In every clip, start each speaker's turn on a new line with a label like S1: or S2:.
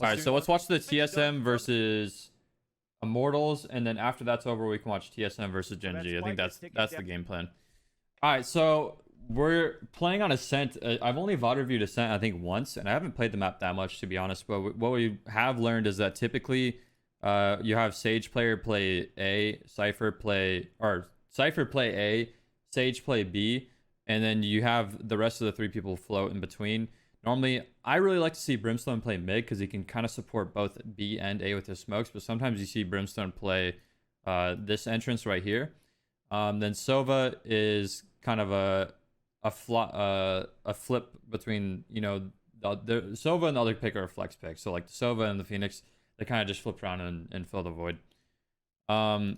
S1: All right, so let's watch the TSM versus Immortals, and then after that's over, we can watch TSM versus Genji. I think that's the game plan. All right, so we're playing on Ascent. I've only VOD reviewed Ascent, I think, once, and I haven't played the map that much, to be honest. But what we have learned is that typically you have Sage player play A, Cypher play A, Sage play B, and then you have the rest of the three people float in between. Normally, I really like to see Brimstone play mid because he can kind of support both B and A with his smokes, but sometimes you see Brimstone play this entrance right here. Then Sova is kind of a flip between, you know, the Sova and the other pick are a flex pick. So like the Sova and the Phoenix, they kind of just flip around and fill the void. I'm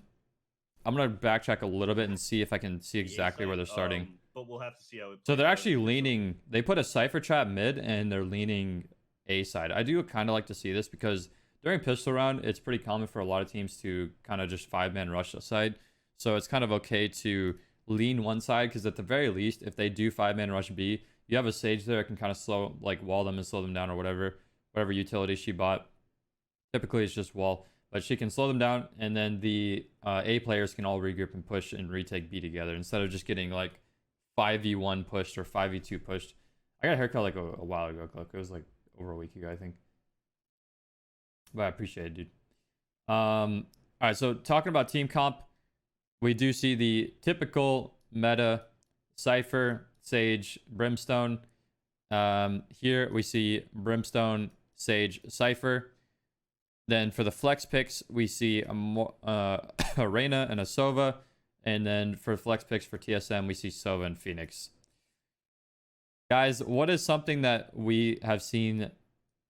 S1: gonna backtrack a little bit and see if I can see exactly where they're starting.
S2: But we'll have to see how it
S1: So they're actually leaning. They put a Cypher trap mid and they're leaning A side. I do kind of like to see this because during pistol round, it's pretty common for a lot of teams to kind of just 5-man rush a side. So it's kind of okay to lean one side because at the very least, if they do 5-man rush B, you have a Sage there that can kind of slow, like wall them and slow them down or whatever utility she bought. Typically, it's just wall, but she can slow them down, and then the A players can all regroup and push and retake B together instead of just getting like 5v1 pushed or 5v2 pushed. I got a haircut like a while ago, Cook. It was like over a week ago, I think. But I appreciate it, dude. All right, so talking about team comp, we do see the typical meta Cypher, Sage, Brimstone. Here we see Brimstone, Sage, Cypher. Then for the flex picks, we see a Reyna and a Sova. And then for flex picks for TSM, we see Sova and Phoenix. Guys, what is something that we have seen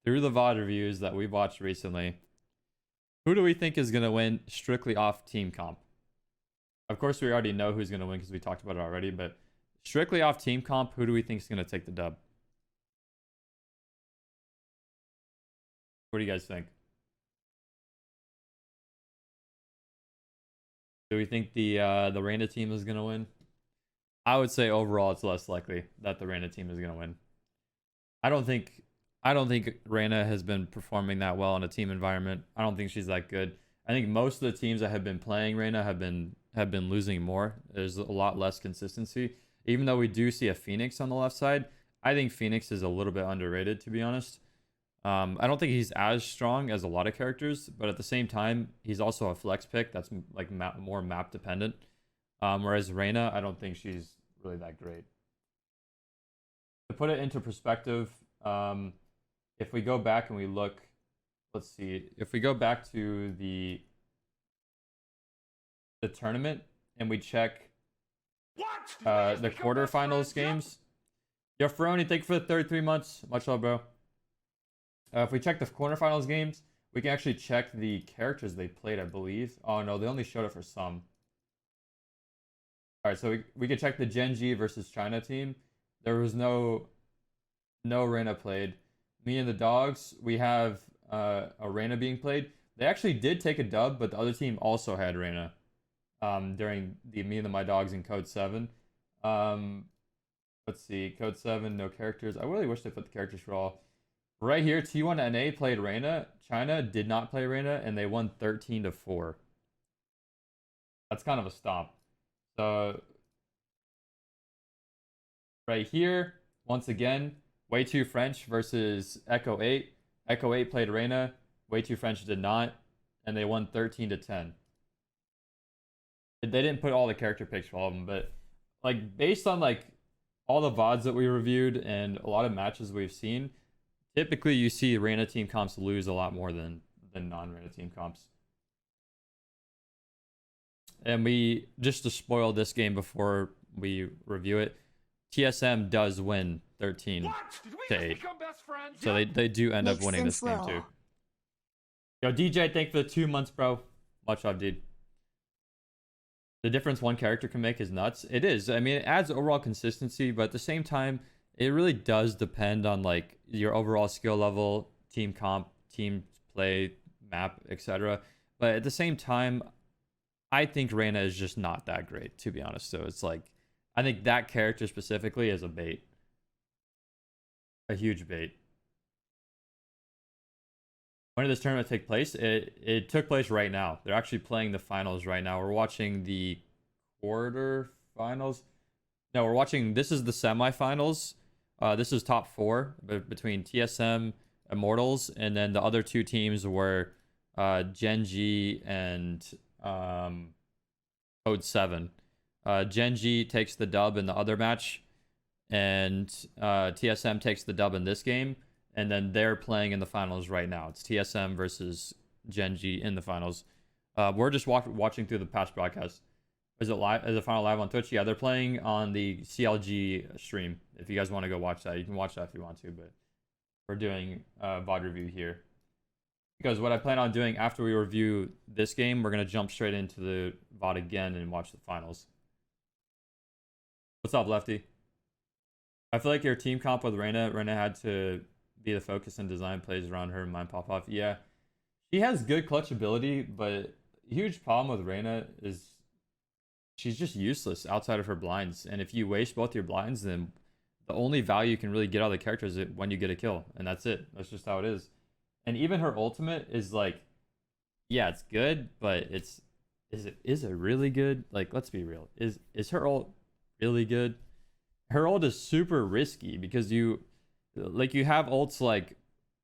S1: through the VOD reviews that we've watched recently? Who do we think is going to win strictly off team comp? Of course, we already know who's going to win because we talked about it already. But strictly off team comp, who do we think is going to take the dub? What do you guys think? Do we think the Reyna team is gonna win? I would say overall it's less likely that the Reyna team is gonna win. I don't think Reyna has been performing that well in a team environment. I don't think she's that good. I think most of the teams that have been playing Reyna have been losing more. There's a lot less consistency. Even though we do see a Phoenix on the left side, I think Phoenix is a little bit underrated, to be honest. I don't think he's as strong as a lot of characters, but at the same time, he's also a flex pick that's like more map dependent. Whereas Reyna, I don't think she's really that great. To put it into perspective, if we go back and we look, let's see, if we go back to the tournament and we check the quarterfinals games. Yo, Ferroni, thank you for the 33 months. Much love, bro. If we check the quarterfinals games, we can actually check the characters they played, I believe. Oh, no, they only showed it for some. All right, so we can check the Genji versus China team. There was no Reyna played. Me and the Dogs, we have a Reyna being played. They actually did take a dub, but the other team also had Reyna during the Me and My Dogs in Code 7. Let's see, Code 7, no characters. I really wish they put the characters for all. Right here, T1NA played Reyna. China did not play Reyna, and they won 13-4. That's kind of a stomp. So, right here, once again, Way Too French versus Echo 8. Echo 8 played Reyna. Way Too French did not, and they won 13-10. They didn't put all the character picks for all of them, but like based on like all the VODs that we reviewed and a lot of matches we've seen, typically you see Reyna team comps lose a lot more than non-Reyna team comps. And we, just to spoil this game before we review it, TSM does win 13-8. So they do end up winning this game too. Yo, DJ, thank you for the 2 months, bro. Much love, dude. The difference one character can make is nuts. It is. I mean, it adds overall consistency, but at the same time, it really does depend on like your overall skill level, team comp, team play, map, etc. But at the same time, I think Reyna is just not that great, to be honest. So it's like, I think that character specifically is a bait. A huge bait. When did this tournament take place? It took place right now. They're actually playing the finals right now. We're watching the quarterfinals. No, we're watching. This is the semifinals. This is top four between TSM, Immortals, and then the other two teams were Genji and Code 7. Genji takes the dub in the other match, and TSM takes the dub in this game, and then they're playing in the finals right now. It's TSM versus Genji in the finals. We're just watching through the past broadcast. Is it live? Is the final live on Twitch? Yeah, they're playing on the CLG stream. If you guys want to go watch that, you can watch that if you want to. But we're doing VOD review here because what I plan on doing after we review this game, we're gonna jump straight into the VOD again and watch the finals. What's up, Lefty? I feel like your team comp with Reyna had to be the focus and design plays around her and mind pop off. Yeah, she has good clutch ability, but huge problem with Reyna is she's just useless outside of her blinds. And if you waste both your blinds, then the only value you can really get out of the character is when you get a kill. And that's it. That's just how it is. And even her ultimate is like, yeah, it's good, but is it really good? Like, let's be real. Is her ult really good? Her ult is super risky because you have ults like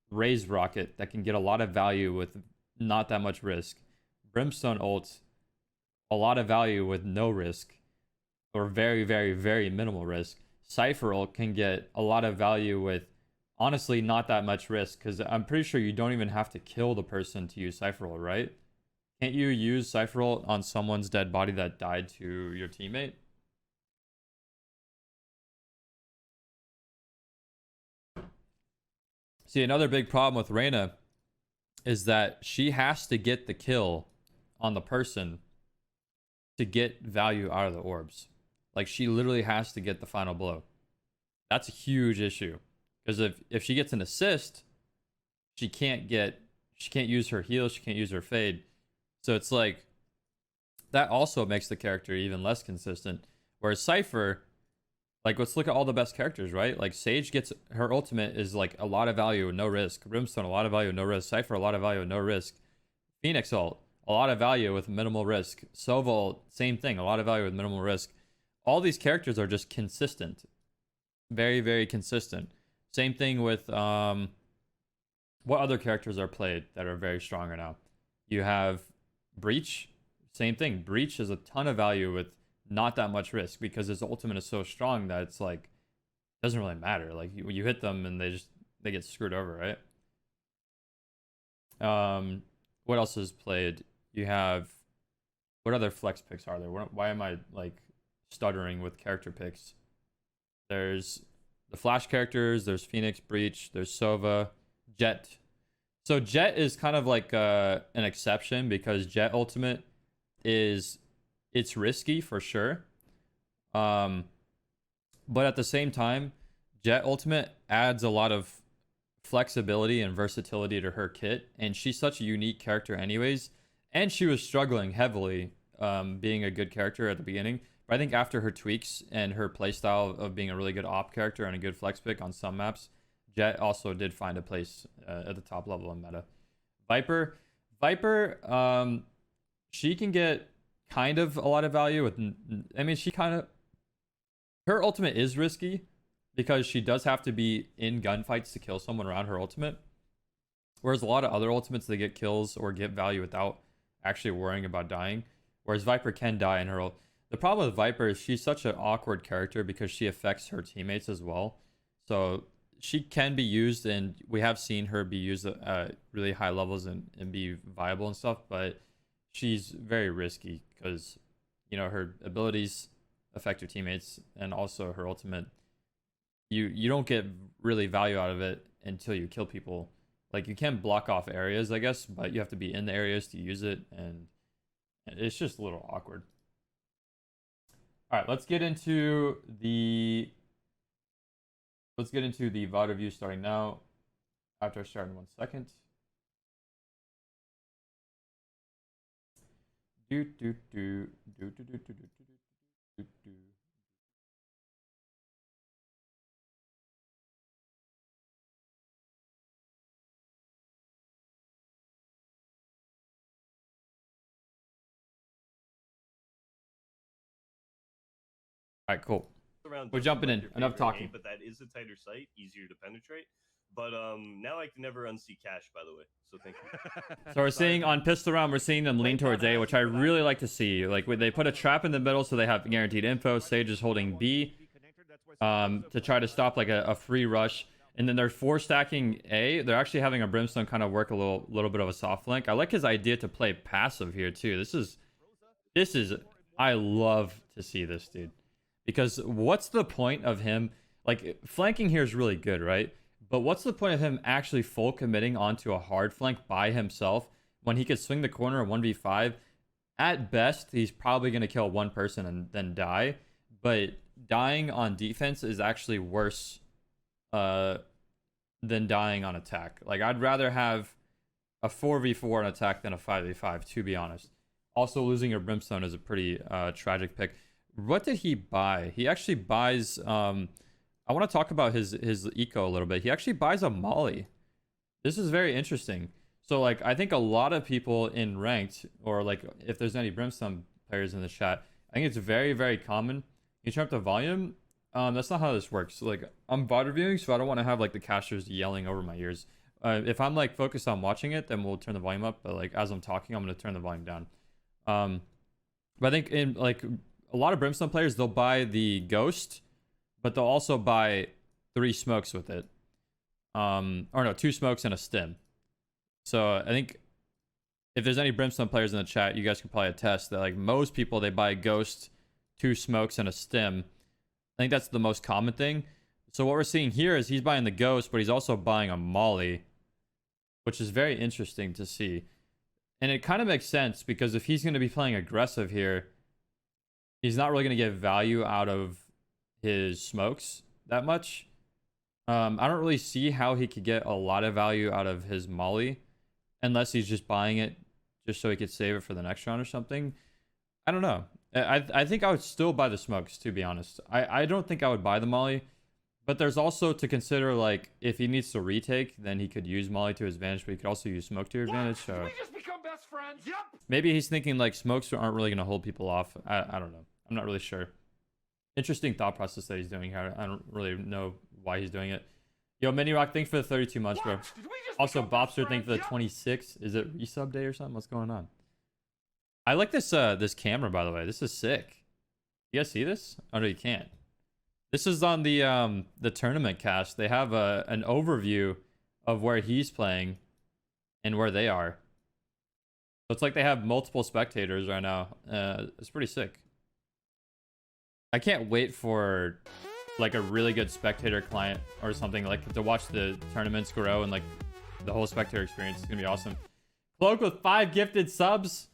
S1: Raise Rocket that can get a lot of value with not that much risk. Brimstone ults, a lot of value with no risk or very, very, very minimal risk. Cypher ult can get a lot of value with honestly not that much risk because I'm pretty sure you don't even have to kill the person to use Cypher ult, right? Can't you use Cypher ult on someone's dead body that died to your teammate? See, another big problem with Reyna is that she has to get the kill on the person to get value out of the orbs. Like, she literally has to get the final blow. That's a huge issue. Because if she gets an assist, she can't use her heal, she can't use her fade. So it's like, that also makes the character even less consistent. Whereas Cypher, like, let's look at all the best characters, right? Like, Sage gets her ultimate is like a lot of value with no risk. Brimstone, a lot of value with no risk. Cypher, a lot of value with no risk. Phoenix ult, a lot of value with minimal risk. Sova ult, same thing, a lot of value with minimal risk. All these characters are just consistent. Very, very consistent. Same thing with what other characters are played that are very strong right now? You have Breach, same thing. Breach has a ton of value with not that much risk because his ultimate is so strong that it's like doesn't really matter. Like you hit them and they get screwed over, right? What else is played? You have what other flex picks are there? Why am I like stuttering with character picks? There's the Flash characters. There's Phoenix, Breach. There's Sova, Jet. So Jet is kind of like an exception because Jet ultimate it's risky for sure. But at the same time, Jet ultimate adds a lot of flexibility and versatility to her kit, and she's such a unique character anyways. And she was struggling heavily being a good character at the beginning. But I think after her tweaks and her playstyle of being a really good op character and a good flex pick on some maps, Jet also did find a place at the top level in meta. Viper, she can get kind of a lot of value with. I mean, her ultimate is risky because she does have to be in gunfights to kill someone around her ultimate. Whereas a lot of other ultimates, they get kills or get value without actually worrying about dying. Whereas Viper can die in her ult. The problem with Viper is she's such an awkward character because she affects her teammates as well. So she can be used, and we have seen her be used at really high levels and be viable and stuff, but she's very risky because, you know, her abilities affect your teammates, and also her ultimate, you don't get really value out of it until you kill people. Like, you can block off areas, I guess, but you have to be in the areas to use it, and it's just a little awkward. All right, let's get into the VOD review starting now. After I start in 1 second. Do do do do do do do do do do. right, cool.
S2: Around
S1: We're jumping in. Enough talking.
S2: but that is a tighter site, easier to penetrate. But now I can never unsee cash, by the way. So thank you.
S1: So we're seeing on pistol round, we're seeing them lean towards A, which I really like to see. Like they put a trap in the middle, so they have guaranteed info. Sage is holding B to try to stop like a free rush. And then they're 4-stacking A. They're actually having a Brimstone kind of work a little bit of a soft flank. I like his idea to play passive here too. This is I love to see this, dude. Because what's the point of him, like, flanking here is really good, right? But what's the point of him actually full committing onto a hard flank by himself when he could swing the corner 1v5? At best, he's probably going to kill one person and then die. But dying on defense is actually worse than dying on attack. Like, I'd rather have a 4v4 on attack than a 5v5, to be honest. Also, losing your Brimstone is a pretty tragic pick. What did he buy? He actually buys I want to talk about his eco a little bit. He actually buys a molly. This is very interesting. So like I think a lot of people in ranked, or like if there's any Brimstone players in the chat, I think it's very, very common. You turn up the volume. That's not how this works. So, like I'm VOD reviewing, so I don't want to have like the casters yelling over my ears. If I'm like focused on watching it, then we'll turn the volume up. But like as I'm talking, I'm gonna turn the volume down. But I think in like a lot of Brimstone players, they'll buy the Ghost, but they'll also buy 3 smokes with it. Or no, 2 smokes and a stim. So I think if there's any Brimstone players in the chat, you guys can probably attest that like most people, they buy Ghost, 2 smokes, and a stim. I think that's the most common thing. So what we're seeing here is he's buying the Ghost, but he's also buying a molly, which is very interesting to see. And it kind of makes sense because if he's going to be playing aggressive here, he's not really going to get value out of his smokes that much. I don't really see how he could get a lot of value out of his molly unless he's just buying it just so he could save it for the next round or something. I don't know. I think I would still buy the smokes, to be honest. I don't think I would buy the molly, but there's also to consider, like, if he needs to retake, then he could use molly to his advantage, but he could also use smoke to his advantage. So
S3: we just become best friends? Yep.
S1: Maybe he's thinking like smokes aren't really going to hold people off. I don't know. I'm not really sure. Interesting thought process that he's doing here. I don't really know why he's doing it. Yo, Mini Rock, thanks for the 32 months, bro. Also, Bobster, thanks for the 26. Is it resub day or something? What's going on? I like this this camera, by the way. This is sick. You guys see this? Oh, no, you can't. This is on the tournament cast. They have an overview of where he's playing and where they are. So it's like they have multiple spectators right now. It's pretty sick. I can't wait for like a really good spectator client or something, like to watch the tournaments grow and like the whole spectator experience. It's gonna be awesome. Cloak with 5 gifted subs.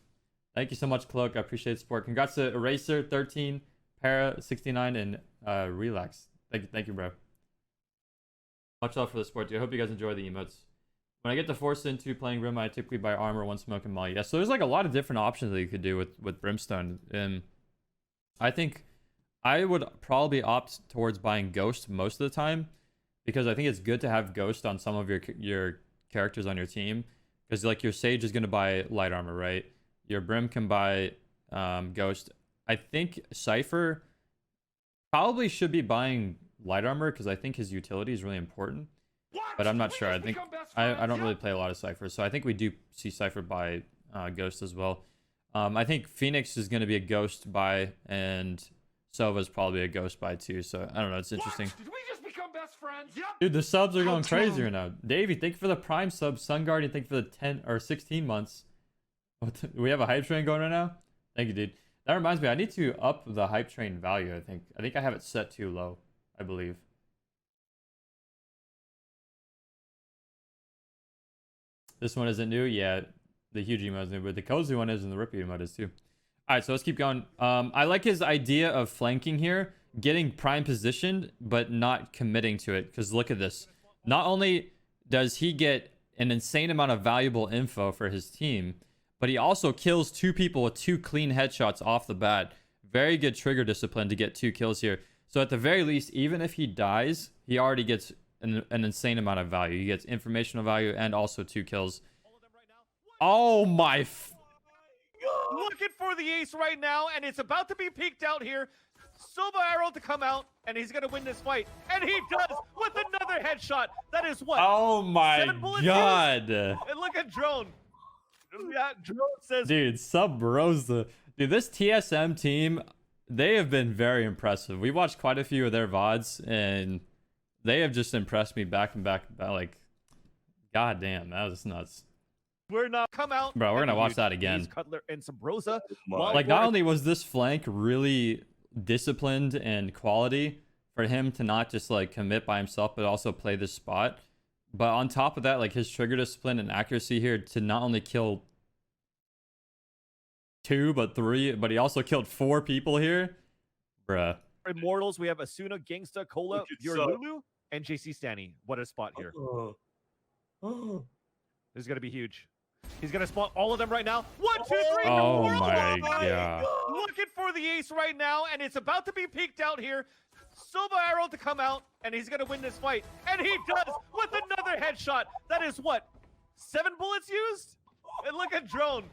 S1: Thank you so much, Cloak. I appreciate the support. Congrats to Eraser 13, Para 69, and Relax. Thank you, bro. Much love for the support, dude. I hope you guys enjoy the emotes. When I get to force into playing Rim, I typically buy armor, 1 smoke, and molly. Yeah, so there's like a lot of different options that you could do with Brimstone. And I think I would probably opt towards buying Ghost most of the time, because I think it's good to have Ghost on some of your characters on your team, because like your Sage is going to buy light armor, right? Your Brim can buy Ghost. I think Cypher probably should be buying light armor because I think his utility is really important. But I'm not sure. I think I don't really play a lot of Cypher, so I think we do see Cypher buy Ghost as well. I think Phoenix is going to be a Ghost buy, and Sova's probably a Ghost buy too. So I don't know. It's interesting.
S3: Did we just become best friends? Yep.
S1: Dude, the subs are going crazy right now. Davey, thank you for the Prime sub. Sun Guardian, thank you for the 10 or 16 months. We have a hype train going right now. Thank you, dude. That reminds me, I need to up the hype train value. I think I have it set too low, I believe. This one isn't new yet. The huge emote is new, but the cozy one is, and the rippy emote is too. All right, so let's keep going. I like his idea of flanking here, getting prime positioned, but not committing to it. Because look at this. Not only does he get an insane amount of valuable info for his team, but he also kills 2 people with 2 clean headshots off the bat. Very good trigger discipline to get 2 kills here. So at the very least, even if he dies, he already gets an insane amount of value. He gets informational value and also 2 kills. Oh my...
S3: Looking for the ace right now, and it's about to be peeked out here.
S4: Silver Arrow to come out, and he's gonna win this fight, and he does with another headshot. That is what?
S1: Oh my
S4: 7 bullets
S1: god.
S4: And look at Drone. Yeah, Drone says,
S1: Dude, Sub Rosa. Dude, this TSM team, they have been very impressive. We watched quite a few of their VODs, and they have just impressed me back and back. Like, goddamn, that was nuts.
S4: we're not come out.
S1: Bro, we're
S4: and
S1: gonna watch
S4: huge
S1: that again.
S4: Ace Cutler and Sombrosa.
S2: My
S1: Like, not only was this flank really disciplined and quality for him to not just like commit by himself, but also play this spot. But on top of that, like his trigger discipline and accuracy here to not only kill 2, but 3, but he also killed 4 people here. Bruh.
S4: Immortals, we have Asuna, Gangsta, Cola,
S2: Look at
S4: Your
S2: Sub.
S4: Lulu, and JC Stanny. What a spot here. This is gonna be huge. He's gonna spawn all of them right now. 1, 2, 3.
S1: Oh
S4: Immortals!
S1: my god.
S4: Looking for the ace right now, and it's about to be peeked out here. Silver Arrow to come out, and he's gonna win this fight, and he does with another headshot. That is what? 7 bullets used? And look at Drone.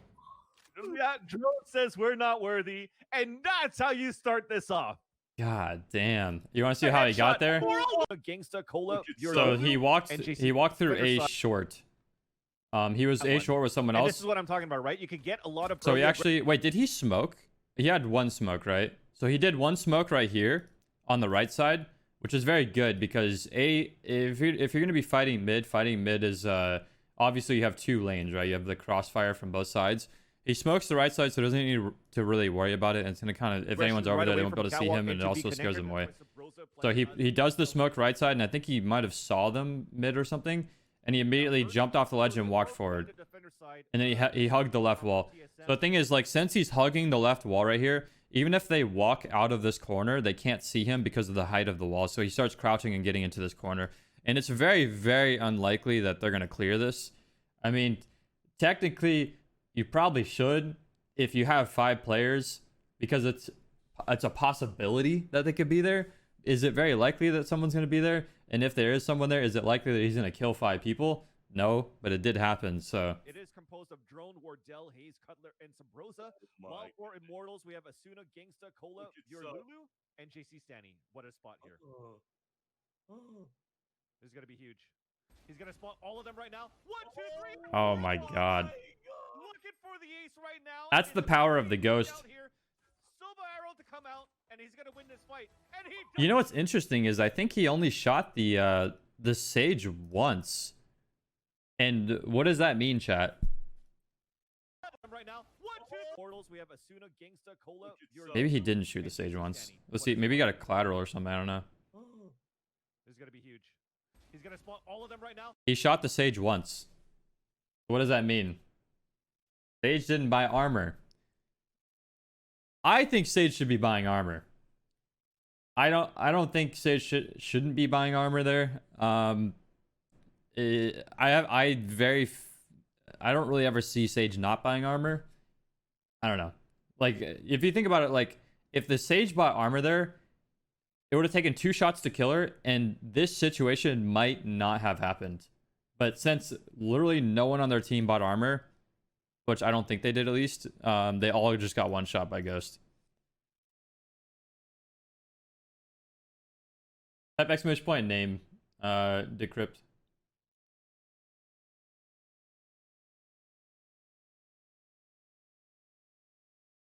S4: Yeah, Drone says we're not worthy, and that's how you start this off.
S1: God damn. You want to see how he got there?
S4: Gangsta, Cola,
S2: Look at
S4: Your
S1: So
S4: Lulu,
S1: he walked
S4: and JC
S1: through
S4: Trigger
S1: A
S4: side.
S1: short. He was
S4: That
S1: A
S4: one.
S1: short with someone
S4: And this
S1: else.
S4: is what I'm talking about, right? You could get a lot of.
S1: So he
S4: pro-
S1: actually, wait, did he smoke? He had 1 smoke, right? So he did 1 smoke right here on the right side, which is very good because if you're going to be fighting mid is obviously you have 2 lanes, right? You have the crossfire from both sides. He smokes the right side, so he doesn't need to really worry about it. And it's going to kind of, if anyone's over
S4: right
S1: there, they
S4: away
S1: won't be
S4: from
S1: able to see
S4: catwalk
S1: him, and it
S4: into
S1: also
S4: be
S1: scares
S4: connected
S1: them away.
S4: with Sombrosa
S1: So
S4: playing
S1: he does the smoke right side, and I think he might have saw them mid or something, and he immediately jumped off the ledge and walked forward. And then he hugged the left wall. So the thing is, like, since he's hugging the left wall right here, even if they walk out of this corner, they can't see him because of the height of the wall. So he starts crouching and getting into this corner. And it's very, very unlikely that they're going to clear this. I mean, technically, you probably should if you have 5 players, because it's a possibility that they could be there. Is it very likely that someone's going to be there? And if there is someone there, is it likely that he's going to kill 5 people? No, but it did happen, so...
S4: It is composed of Drone, Wardell, Hayes, Cutler, and Sombrosa.
S2: My
S4: While for Immortals, we have Asuna, Gangsta, Cola,
S2: Look at
S4: Your
S2: Sub.
S4: Lulu, and JC Stanny. What a spot here. This is gonna be huge. He's gonna spawn all of them right now. 1, 2, 3.
S1: Oh my god.
S4: Looking for the ace right now.
S1: That's
S4: and
S1: the
S4: it's
S1: power
S4: about
S1: of the
S4: to be
S1: ghost.
S4: out here. Silver Arrow to come out, and he's gonna win this fight. And he
S1: You know what's interesting is I think he only shot the Sage once. And what does that mean, chat?
S4: right now. 1, 2. Immortals, we have Asuna, Gangsta, Cola, Your
S1: Maybe he
S4: Lulu,
S1: didn't shoot
S4: and
S1: the Sage
S4: JC
S1: once.
S4: Stanny.
S1: Let's
S4: What
S1: see.
S4: a
S1: Maybe he
S4: spot.
S1: got a collateral or something. I don't know.
S4: This is gonna be huge. He's gonna spawn all of them right now.
S1: He shot the Sage once. What does that mean? Sage didn't buy armor. I think Sage should be buying armor. I don't think Sage shouldn't be buying armor there. I don't really ever see Sage not buying armor. I don't know. Like, if you think about it, like, if the Sage bought armor there, it would have taken 2 shots to kill her, and this situation might not have happened. But since literally no one on their team bought armor, which I don't think they did at least, they all just got 1 shot by Ghost. Type exclamation point name, decrypt.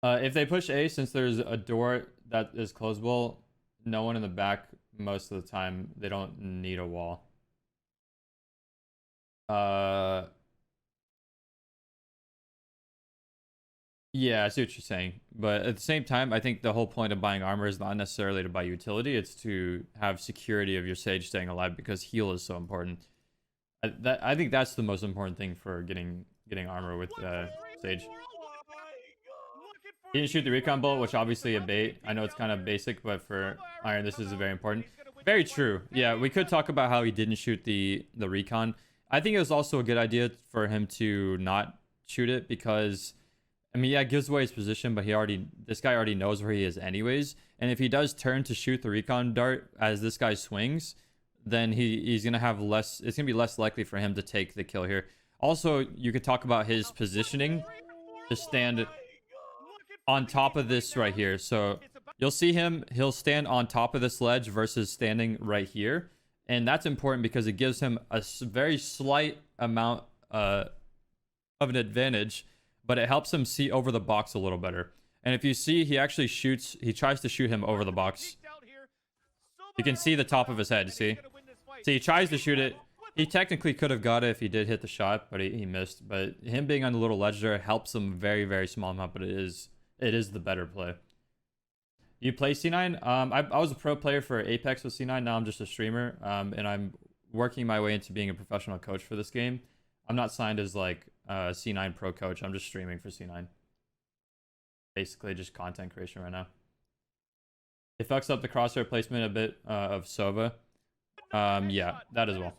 S1: If they push A, since there's a door that is closable, no one in the back most of the time. They don't need a wall. Yeah, I see what you're saying. But at the same time, I think the whole point of buying armor is not necessarily to buy utility. It's to have security of your Sage staying alive, because heal is so important. I think that's the most important thing for getting armor with Sage. He didn't shoot the recon bullet, which obviously a bait. I know it's kind of basic, but for Iron, this is very important. Very true. Yeah, we could talk about how he didn't shoot the recon. I think it was also a good idea for him to not shoot it, because, I mean, yeah, it gives away his position, but this guy already knows where he is anyways. And if he does turn to shoot the recon dart as this guy swings, then he's gonna have less. It's gonna be less likely for him to take the kill here. Also, you could talk about his positioning to stand on top of this right here. So you'll see him, he'll stand on top of this ledge versus standing right here. And that's important because it gives him a very slight amount of an advantage, but it helps him see over the box a little better. And if you see, he actually shoots, he tries to shoot him over the box. You can see the top of his head, see? See, he tries to shoot it. He technically could have got it if he did hit the shot, but he missed. But him being on the little ledge there helps him very, very small amount, but it is the better play. You play C9? I was a pro player for Apex with C9. Now I'm just a streamer, and I'm working my way into being a professional coach for this game. I'm not signed as like a C9 pro coach. I'm just streaming for C9. Basically, just content creation right now. It fucks up the crosshair placement a bit of Sova. Yeah, that as well.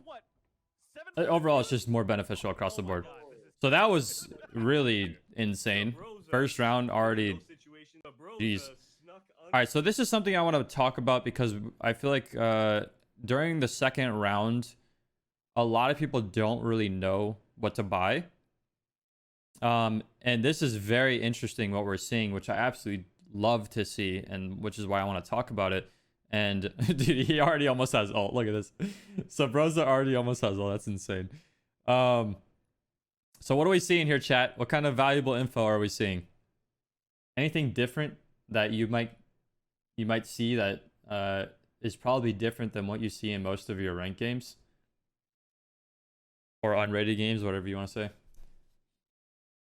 S1: Overall, it's just more beneficial across the board. So that was really insane. First round already. Jeez. All right, so this is something I want to talk about because I feel like during the second round, a lot of people don't really know what to buy. And this is very interesting what we're seeing, which I absolutely love to see, and which is why I want to talk about it. And dude, he already almost has ult. Look at this. Sabrosa already almost has ult. That's insane. So what are we seeing here, chat? What kind of valuable info are we seeing? Anything different that you might see that is probably different than what you see in most of your ranked games or unrated games, whatever you want to say.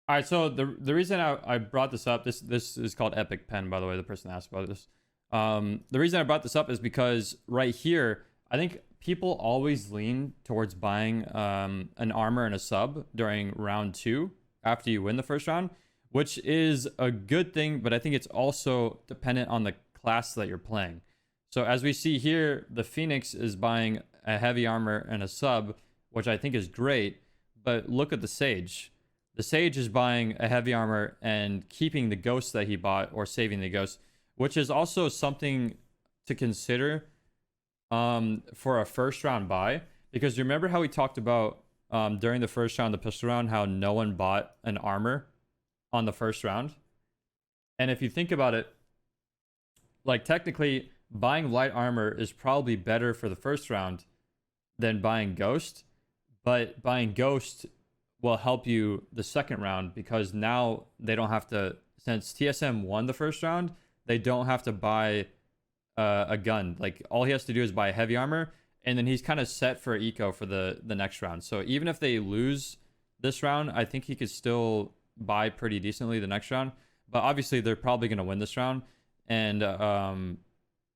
S1: All right, so the reason I brought this up, this is called Epic Pen, by the way, the person asked about this. The reason I brought this up is because right here, I think people always lean towards buying an armor and a sub during round 2 after you win the first round, which is a good thing, but I think it's also dependent on the class that you're playing. So as we see here, the Phoenix is buying a heavy armor and a sub, which I think is great, but look at the Sage. The Sage is buying a heavy armor and keeping the ghost that he bought, or saving the ghost, which is also something to consider for a first round buy. Because you remember how we talked about during the first round, the pistol round, how no one bought an armor on the first round? And if you think about it, like technically buying light armor is probably better for the first round than buying ghost, but buying ghost will help you the second round because now they don't have to, since TSM won the first round, they don't have to buy a gun. Like all he has to do is buy heavy armor, and then he's kind of set for eco for the next round. So even if they lose this round, I think he could still buy pretty decently the next round. But obviously they're probably going to win this round, and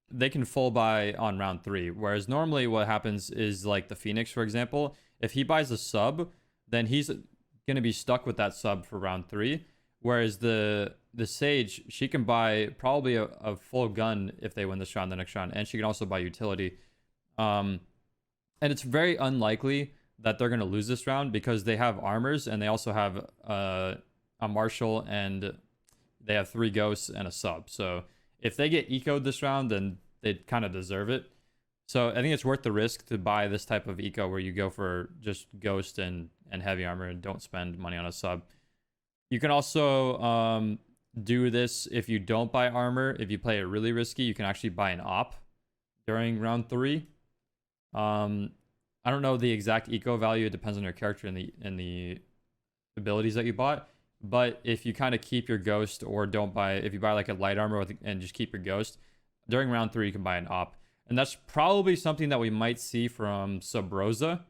S1: they can full buy on round 3. Whereas normally what happens is, like the Phoenix, for example, if he buys a sub, then he's going to be stuck with that sub for round 3. Whereas the Sage, she can buy probably a full gun if they win this round, the next round, and she can also buy utility. And it's very unlikely that they're going to lose this round because they have armors and they also have a Marshal, and they have 3 ghosts and a sub. So if they get eco'd this round, then they kind of deserve it. So I think it's worth the risk to buy this type of eco where you go for just ghost and heavy armor and don't spend money on a sub. You can also do this if you don't buy armor. If you play it really risky, you can actually buy an op during round 3. I don't know the exact eco value. It depends on your character and the abilities that you bought. But if you kind of keep your ghost, or don't buy, if you buy like a light armor and just keep your ghost, during round 3 you can buy an op. And that's probably something that we might see from Sabrosa.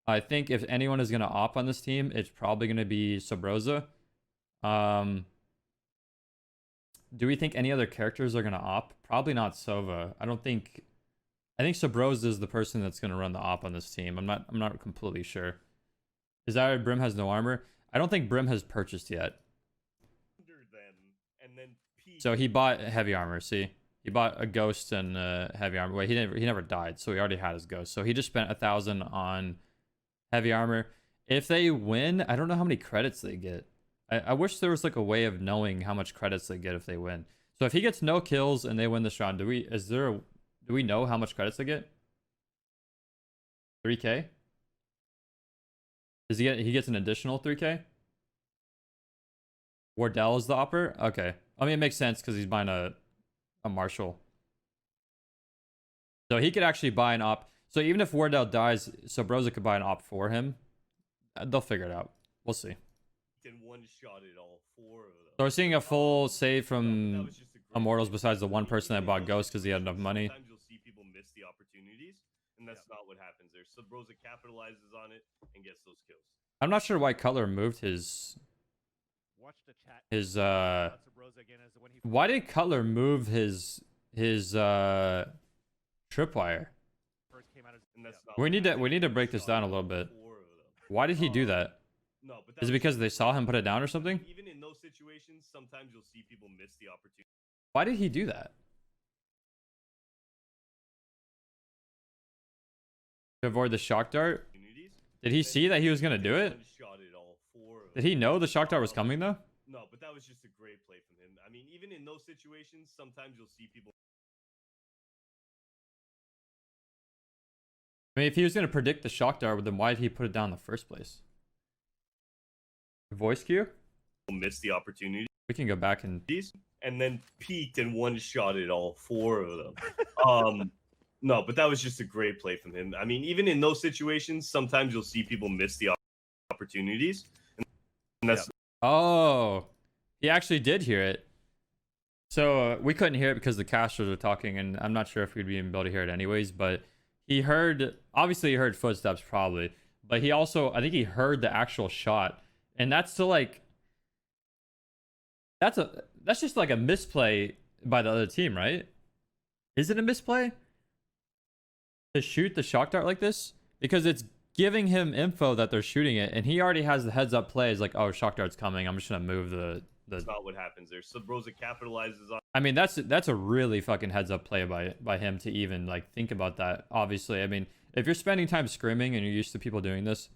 S1: I think if anyone is going to op on this team, it's probably going to be Sabrosa. Do we think any other characters are going to op? Probably not Sova. I think Sabrosa is the person that's going to run the op on this team. I'm not completely sure. Is that why Brim has no armor? I don't think Brim has purchased yet. So he bought heavy armor, see? He bought a ghost and heavy armor. Wait, he never died, so he already had his ghost. So he just spent 1,000 on heavy armor. If they win, I don't know how many credits they get. I wish there was like a way of knowing how much credits they get if they win. So if he gets no kills and they win this round, do we know how much credits they get? 3K? He gets an additional 3K? Wardell is the opper? Okay. I mean, it makes sense because he's buying a a Marshall. So he could actually buy an op. So even if Wardell dies, so Broza could buy an op for him. They'll figure it out. We'll see.
S2: Can one-shot it all 4 of them.
S1: So we're seeing a full save
S2: That
S1: from
S2: was just a great
S1: Immortals
S2: play.
S1: besides the one person that
S2: Even
S1: bought
S2: in
S1: Ghost
S2: those
S1: because he had enough money.
S2: Sometimes you'll see people miss the opportunities, and that's not what happens there. Subroza capitalizes on it and gets those kills.
S1: I'm not sure why Cutler moved his
S4: Watch the chat. Sabrosa again as when he
S1: why did Cutler move his tripwire?
S4: first came out as
S2: And that's not
S1: We
S2: what
S1: need to
S2: happened.
S1: break this down a little bit.
S2: 4 of them.
S1: Why did he do that?
S2: No, but that
S1: Is it
S2: was
S1: because
S2: just
S1: they
S2: a
S1: saw
S2: great
S1: him put it
S2: play.
S1: down or something?
S2: Even in those situations, sometimes you'll see people miss the opportunity.
S1: Why did he do that? To avoid the shock dart? Did he see that he was gonna do it?
S2: One-shot it all 4 of
S1: Did he know the shock dart was coming though?
S2: No, but that was just a great play from him. I mean, even in those situations, sometimes you'll see people.
S1: I mean, if he was gonna predict the shock dart, then why did he put it down in the first place? Voice cue?
S2: Miss the opportunity
S1: We can go back and
S2: and then peaked and one-shot it all 4 of them. No, but that was just a great play from him. I mean, even in those situations, sometimes you'll see people miss the opportunities, and that's
S1: oh, he actually did hear it. So we couldn't hear it because the casters were talking, and I'm not sure if we'd be able to hear it anyways. But he heard, obviously, he heard footsteps probably, but he also, I think he heard the actual shot, and that's still like, that's just like a misplay by the other team, right? Is it a misplay to shoot the shock dart like this? Because it's giving him info that they're shooting it, and he already has the heads up play. He's like, oh, shock dart's coming. I'm just gonna move the.
S2: that's not what happens there. Subroza capitalizes on.
S1: I mean, that's a really fucking heads up play by him to even like think about that. Obviously, I mean, if you're spending time scrimming and you're used to people doing this,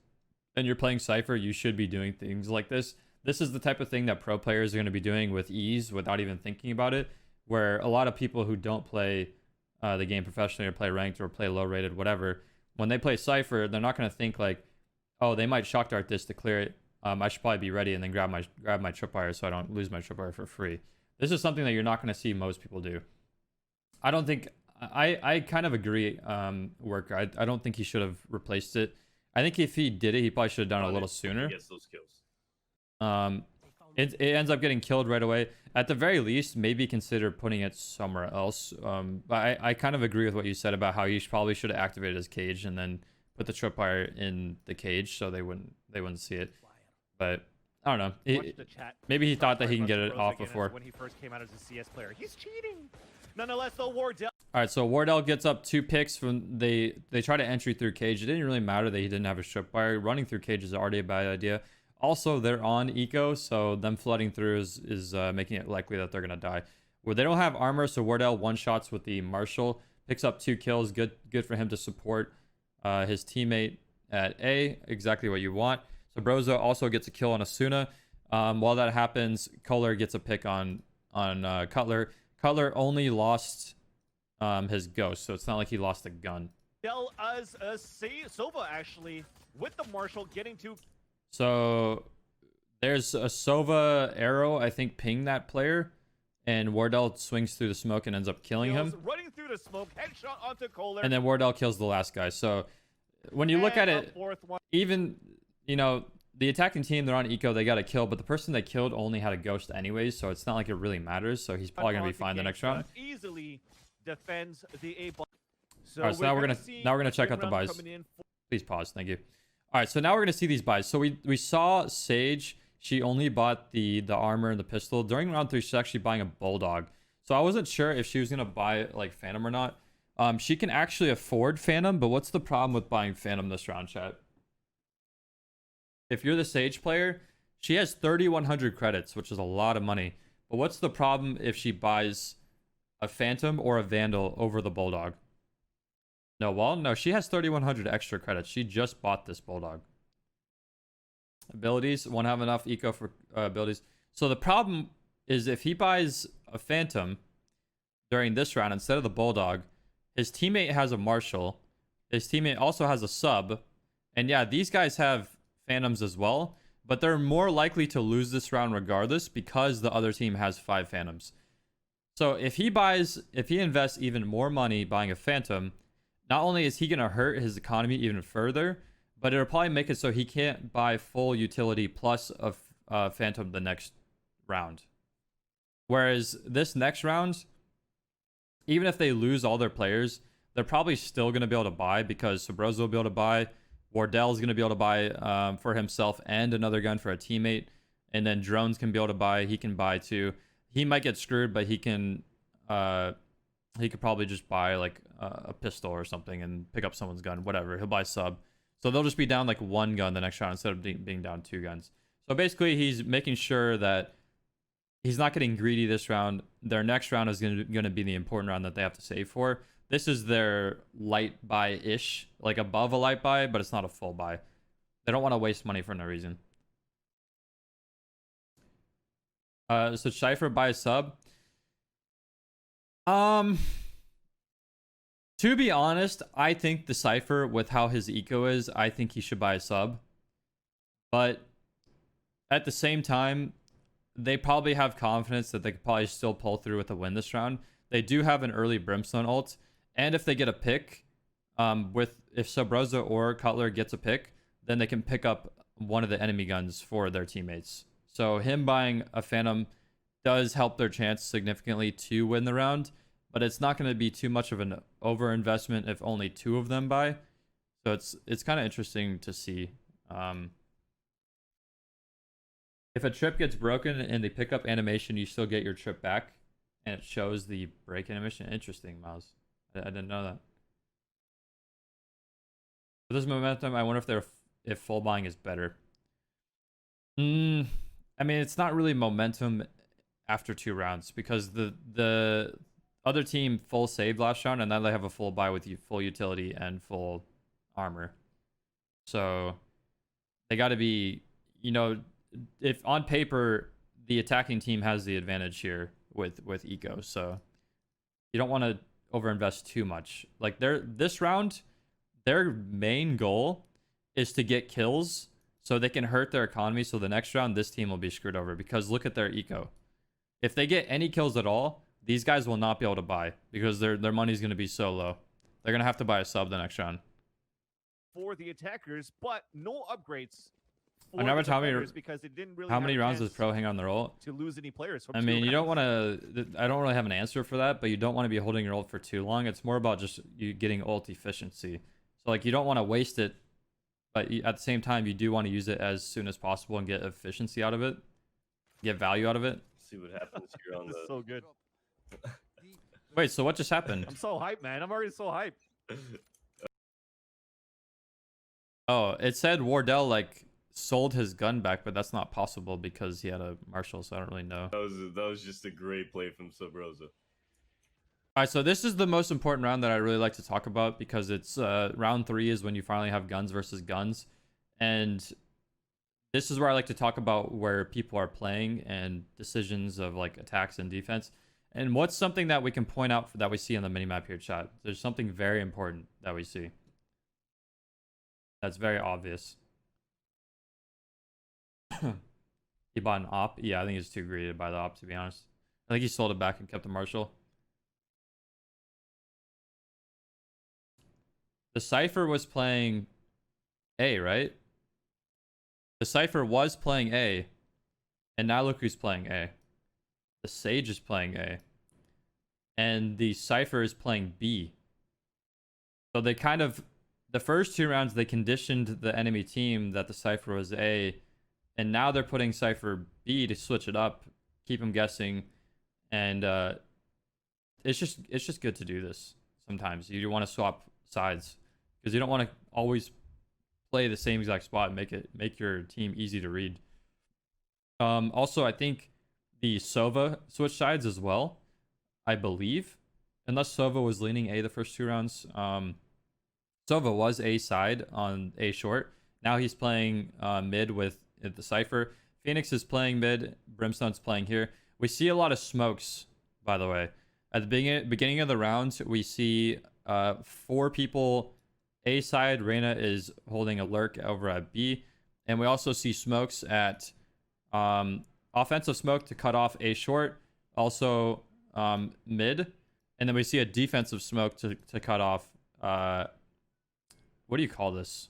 S1: and you're playing Cypher, you should be doing things like this. This is the type of thing that pro players are going to be doing with ease without even thinking about it. Where a lot of people who don't play the game professionally or play ranked or play low rated, whatever, when they play Cypher, they're not going to think like, oh, they might shock dart this to clear it. I should probably be ready and then grab my tripwire so I don't lose my tripwire for free. This is something that you're not going to see most people do. I don't think I kind of agree, Worker. I don't think he should have replaced it. I think if he did it, he probably should have done it a little sooner.
S2: Gets those kills.
S1: It ends up getting killed right away. At the very least, maybe consider putting it somewhere else. But I kind of agree with what you said about how you probably should have activated his cage and then put the tripwire in the cage so they wouldn't see it. But I don't know.
S4: watch the chat.
S1: Maybe he thought that he can get it
S4: Sabrosa
S1: off
S4: again as
S1: before.
S4: when he first came out as a CS player. He's cheating. Nonetheless, though, Wardell.
S1: All right, so Wardell gets up 2 picks from they try to entry through cage. It didn't really matter that he didn't have a tripwire. Running through cage is already a bad idea. Also, they're on eco, so them flooding through is making it likely that they're gonna die. Where they don't have armor, so Wardell one shots with the Marshall, picks up 2 kills. Good for him to support his teammate at A. Exactly what you want. So Broza also gets a kill on Asuna. While that happens, Cutler gets a pick on Cutler. Cutler only lost his ghost, so it's not like he lost a gun.
S4: Del as Sova actually with the Marshall getting to.
S1: So there's a Sova arrow, I think, ping that player, and Wardell swings through the smoke and ends up killing him.
S4: Running through the smoke, headshot onto Kohler.
S1: And then Wardell kills the last guy. So when you look at
S4: And
S1: it,
S4: a fourth one.
S1: even, you know, the attacking team, they're on eco, they got a kill, but the person they killed only had a ghost anyways, so it's not like it really matters. So he's probably going to be fine the next round.
S4: Easily defends the A block. So
S1: All right, so now we're gonna check out the buys. Please pause. Thank you. All right, so now we're gonna see these buys. So we saw Sage. She only bought the armor and the pistol. During round 3, she's actually buying a bulldog. So I wasn't sure if she was gonna buy like Phantom or not. She can actually afford Phantom, but what's the problem with buying Phantom this round, chat? If you're the Sage player, she has 3,100 credits, which is a lot of money. But what's the problem if she buys a Phantom or a Vandal over the bulldog? No, well, no, she has 3,100 extra credits. She just bought this bulldog. Abilities, won't have enough eco for abilities. So the problem is if he buys a Phantom during this round instead of the bulldog, his teammate has a Marshall. His teammate also has a sub. And yeah, these guys have Phantoms as well, but they're more likely to lose this round regardless because the other team has 5 Phantoms. So if he invests even more money buying a Phantom, not only is he gonna hurt his economy even further, but it'll probably make it so he can't buy full utility plus a Phantom the next round. Whereas this next round, even if they lose all their players, they're probably still going to be able to buy because Sabrosa will be able to buy. Wardell is going to be able to buy for himself and another gun for a teammate. And then Drones can be able to buy. He can buy too. He might get screwed, but he could probably just buy like a pistol or something and pick up someone's gun, whatever. He'll buy sub. So they'll just be down like one gun the next round instead of being down two guns. So basically he's making sure that he's not getting greedy this round. Their next round is going to be the important round that they have to save for. This is their light buy-ish, like above a light buy, but it's not a full buy. They don't want to waste money for no reason. So Cypher buy a sub. To be honest, I think the Cypher, with how his eco is, I think he should buy a sub. But at the same time, they probably have confidence that they could probably still pull through with a win this round. They do have an early Brimstone ult, and if they get a pick, if Sabrosa or Cutler gets a pick, then they can pick up one of the enemy guns for their teammates. So him buying a Phantom does help their chance significantly to win the round, but it's not going to be too much of an over investment if only two of them buy. So it's kind of interesting to see. If a trip gets broken and they pick up animation, you still get your trip back, and it shows the break animation. Interesting, Miles. I didn't know that. For this momentum, I wonder if full buying is better. I mean, it's not really momentum after 2 rounds because the other team full saved last round, and now they have a full buy with full utility and full armor. So they got to be, if on paper the attacking team has the advantage here with eco, so you don't want to overinvest too much. Like this round, their main goal is to get kills so they can hurt their economy, so the next round this team will be screwed over because look at their eco. If they get any kills at all, these guys will not be able to buy because their money's going to be so low. They're going to have to buy a sub the next round.
S4: For the attackers, but no upgrades.
S1: I never tell me
S4: because it didn't really
S1: how many rounds does Pro hang on their ult
S4: to lose any players. From
S1: I mean, you don't want to. I don't really have an answer for that, but you don't want to be holding your ult for too long. It's more about just you getting ult efficiency. So like you don't want to waste it, but at the same time you do want to use it as soon as possible and get efficiency out of it, get value out of it.
S2: See what happens here on the.
S4: So good.
S1: Wait, so what just happened?
S4: I'm so hyped, man. I'm already so hyped.
S1: Oh, it said Wardell like sold his gun back, but that's not possible because he had a Marshall, so I don't really know.
S2: That was just a great play from Sabrosa.
S1: All right, so this is the most important round that I really like to talk about because it's round 3 is when you finally have guns versus guns, and this is where I like to talk about where people are playing and decisions of like attacks and defense. And what's something that we can point out that we see on the minimap here, chat? There's something very important that we see. That's very obvious. He bought an op. Yeah, I think he's too greedy to buy the op, to be honest. I think he sold it back and kept the Marshall. The Cypher was playing A, right? The Cypher was playing A. And now look who's playing A. The Sage is playing A. And the Cypher is playing B. So they kind of... The first 2 rounds, they conditioned the enemy team that the Cypher was A. And now they're putting Cypher B to switch it up. Keep them guessing. And it's just good to do this sometimes. You want to swap sides. Because you don't want to always play the same exact spot and make your team easy to read. Also, I think the Sova switched sides as well, I believe. Unless Sova was leaning A the first 2 rounds. Sova was A side on A short. Now he's playing mid with the Cypher. Phoenix is playing mid. Brimstone's playing here. We see a lot of smokes, by the way. At the beginning of the round, we see 4 people A side. Reyna is holding a lurk over at B. And we also see smokes at offensive smoke to cut off A short. Also, mid, and then we see a defensive smoke to cut off. What do you call this?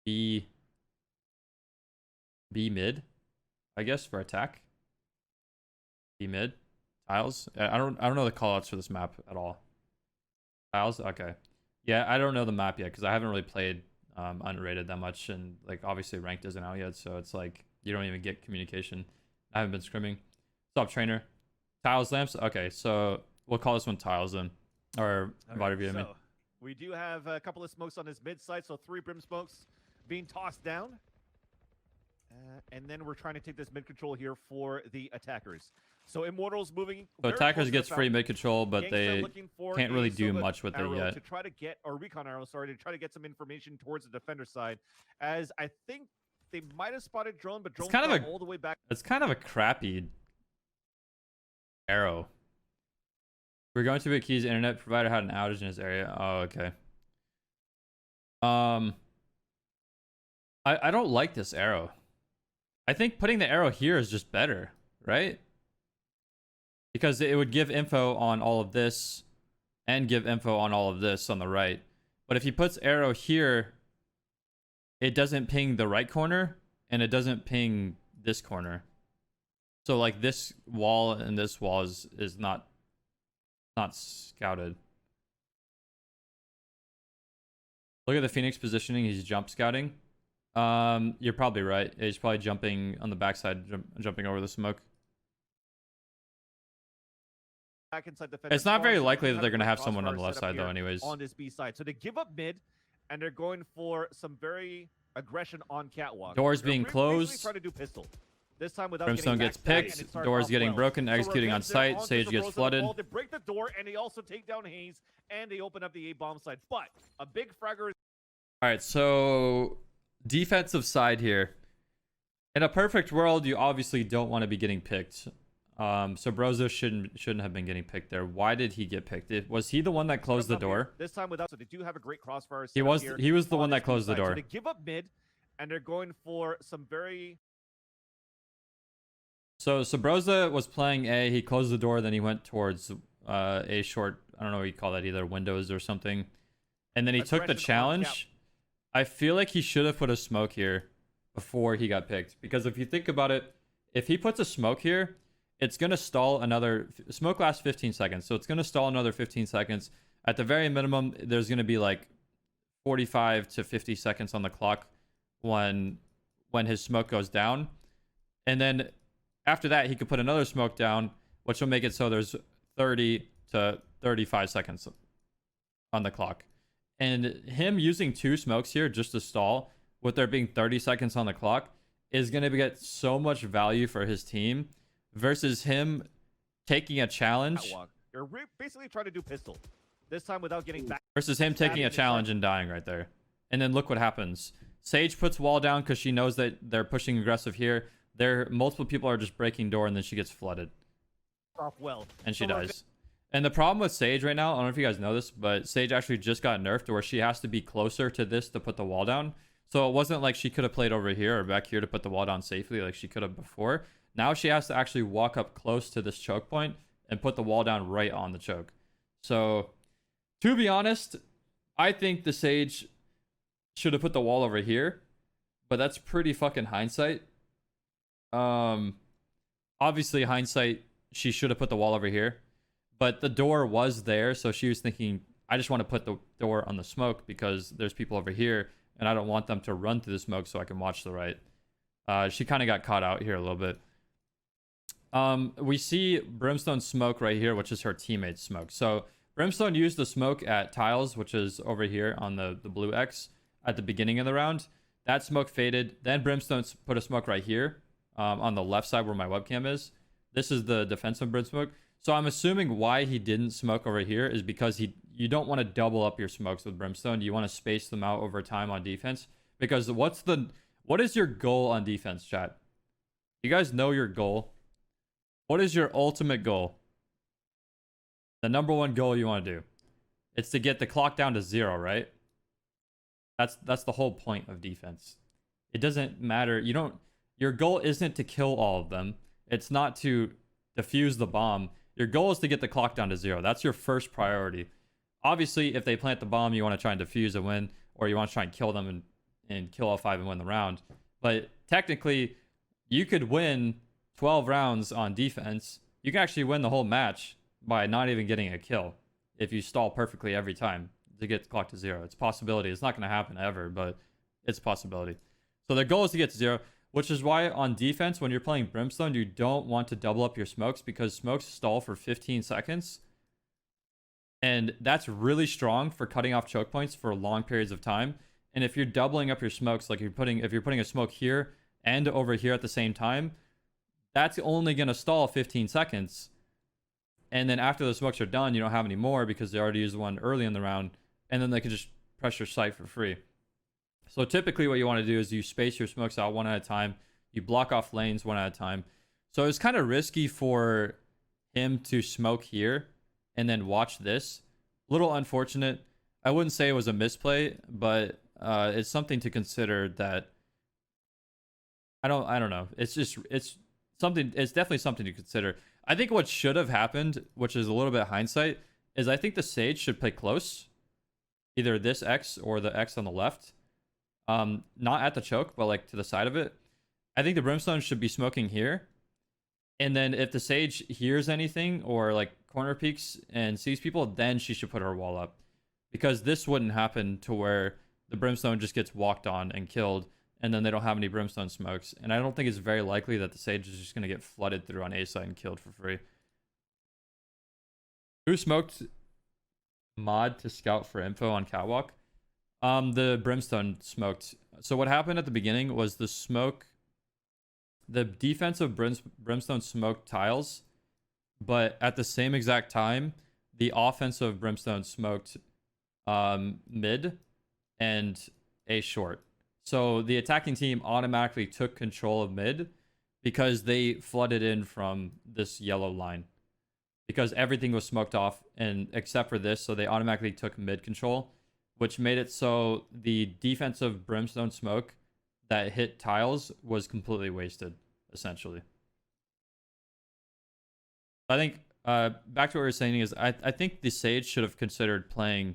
S1: B mid, I guess, for attack. B mid tiles. I don't know the callouts for this map at all. Tiles, okay. Yeah, I don't know the map yet because I haven't really played unrated that much, and like obviously ranked isn't out yet, so it's like you don't even get communication. I haven't been scrimming. Stop trainer. Tiles lamps. Okay, so we'll call this one tiles then, or VOD view.
S4: So we do have a couple of smokes on his mid side, so 3 brim smokes being tossed down. And then we're trying to take this mid control here for the attackers. So Immortals moving.
S1: So attackers gets free mid control, but they can't really do
S4: Silva
S1: much with it
S4: arrow
S1: yet.
S4: To try to get, or recon arrow, sorry, to try to get some information towards the defender side. As I think they might have spotted drone, but drone
S1: kind of
S4: all the way back.
S1: It's kind of a crappy arrow. We're going to be Key's internet provider had an outage in his area. Oh, okay. I don't like this arrow. I think putting the arrow here is just better, right? Because it would give info on all of this and give info on all of this on the right. But if he puts arrow here, it doesn't ping the right corner and it doesn't ping this corner. So like this wall and this wall is not scouted. Look at the Phoenix positioning. He's jump scouting. You're probably right. He's probably jumping on the backside, jumping over the smoke.
S4: Back inside the
S1: It's not very likely that they're going to have someone on the left side, though, anyways.
S4: On this B side. So they give up mid, and they're going for some very aggression on catwalk.
S1: Doors being
S4: basically
S1: closed.
S4: trying to do pistol. This time without
S1: Brimstone
S4: getting
S1: gets
S4: backside,
S1: picked.
S4: and it starts
S1: Doors
S4: off
S1: getting
S4: well.
S1: broken, executing on
S4: Revenge there
S1: site.
S4: onto
S1: Sage
S4: the
S1: gets
S4: Bros of the
S1: flooded.
S4: ball. They break the door, and they also take down Hayes, and they open up the A-bomb side. But a big fragger.
S1: All right, so defensive side here. In a perfect world, you obviously don't want to be getting picked. So Brozo shouldn't have been getting picked there. Why did he get picked? Was he the one that closed the door?
S4: This time without, so they do have a great crossfire.
S1: He was the one that closed the
S4: So
S1: door.
S4: they give up mid, and they're going for some very.
S1: So Sabroza was playing A. He closed the door, then he went towards A short. I don't know what you call that, either windows or something. And then he took the
S4: Aggression on
S1: challenge. I feel like he should have put a smoke here before he got picked. Because if you think about it, if he puts a smoke here, it's going to stall another... Smoke lasts 15 seconds, so it's going to stall another 15 seconds. At the very minimum, there's going to be like 45 to 50 seconds on the clock when his smoke goes down. And then after that, he could put another smoke down, which will make it so there's 30 to 35 seconds on the clock. And him using 2 smokes here just to stall, with there being 30 seconds on the clock, is going to get so much value for his team versus him taking a challenge.
S4: You're basically trying to do pistol. This time without getting back.
S1: Versus him taking a challenge and dying right there. And then look what happens. Sage puts wall down because she knows that they're pushing aggressive here. Multiple people are just breaking door, and then she gets flooded.
S4: Off well.
S1: And she dies. And the problem with Sage right now, I don't know if you guys know this, but Sage actually just got nerfed where she has to be closer to this to put the wall down. So it wasn't like she could have played over here or back here to put the wall down safely like she could have before. Now she has to actually walk up close to this choke point and put the wall down right on the choke. So, to be honest, I think the Sage should have put the wall over here. But that's pretty fucking hindsight. Obviously, hindsight, she should have put the wall over here. But the door was there, so she was thinking, I just want to put the door on the smoke because there's people over here, and I don't want them to run through the smoke so I can watch the right. She kind of got caught out here a little bit. We see Brimstone smoke right here, which is her teammate's smoke. So Brimstone used the smoke at tiles, which is over here on the blue X at the beginning of the round. That smoke faded. Then Brimstone put a smoke right here on the left side where my webcam is. This is the defensive Brim smoke. So I'm assuming why he didn't smoke over here is because you don't want to double up your smokes with Brimstone. You want to space them out over time on defense. Because what is your goal on defense, chat? You guys know your goal. What is your ultimate goal? The number one goal you want to do. It's to get the clock down to 0, right? That's the whole point of defense. It doesn't matter. Your goal isn't to kill all of them. It's not to defuse the bomb. Your goal is to get the clock down to 0. That's your first priority. Obviously, if they plant the bomb, you want to try and defuse and win, or you want to try and kill them and kill all 5 and win the round. But technically, you could win 12 rounds on defense. You can actually win the whole match by not even getting a kill if you stall perfectly every time to get the clock to 0. It's a possibility. It's not going to happen ever, but it's a possibility. So their goal is to get to 0, which is why on defense, when you're playing Brimstone, you don't want to double up your smokes because smokes stall for 15 seconds. And that's really strong for cutting off choke points for long periods of time. And if you're doubling up your smokes, like if you're putting a smoke here and over here at the same time, that's only going to stall 15 seconds. And then after the smokes are done, you don't have any more because they already used one early in the round. And then they can just pressure site for free. So typically what you want to do is you space your smokes out one at a time. You block off lanes one at a time. So it's kind of risky for him to smoke here and then watch this. A little unfortunate. I wouldn't say it was a misplay, but it's something to consider that I don't know. It's definitely something to consider. I think what should have happened, which is a little bit hindsight, is I think the Sage should play close. Either this X or the X on the left. Not at the choke, but like to the side of it. I think the Brimstone should be smoking here. And then if the Sage hears anything or like corner peeks and sees people, then she should put her wall up. Because this wouldn't happen to where the Brimstone just gets walked on and killed and then they don't have any Brimstone smokes. And I don't think it's very likely that the Sage is just going to get flooded through on A side and killed for free. Who smoked mod to scout for info on catwalk? The Brimstone smoked. So what happened at the beginning was the defensive Brimstone smoked tiles, but at the same exact time, the offensive Brimstone smoked mid and A short. So the attacking team automatically took control of mid because they flooded in from this yellow line. Because everything was smoked off, and except for this, so they automatically took mid control, which made it so the defensive Brimstone smoke that hit tiles was completely wasted, essentially. I think, back to what we were saying is, I think the Sage should have considered playing,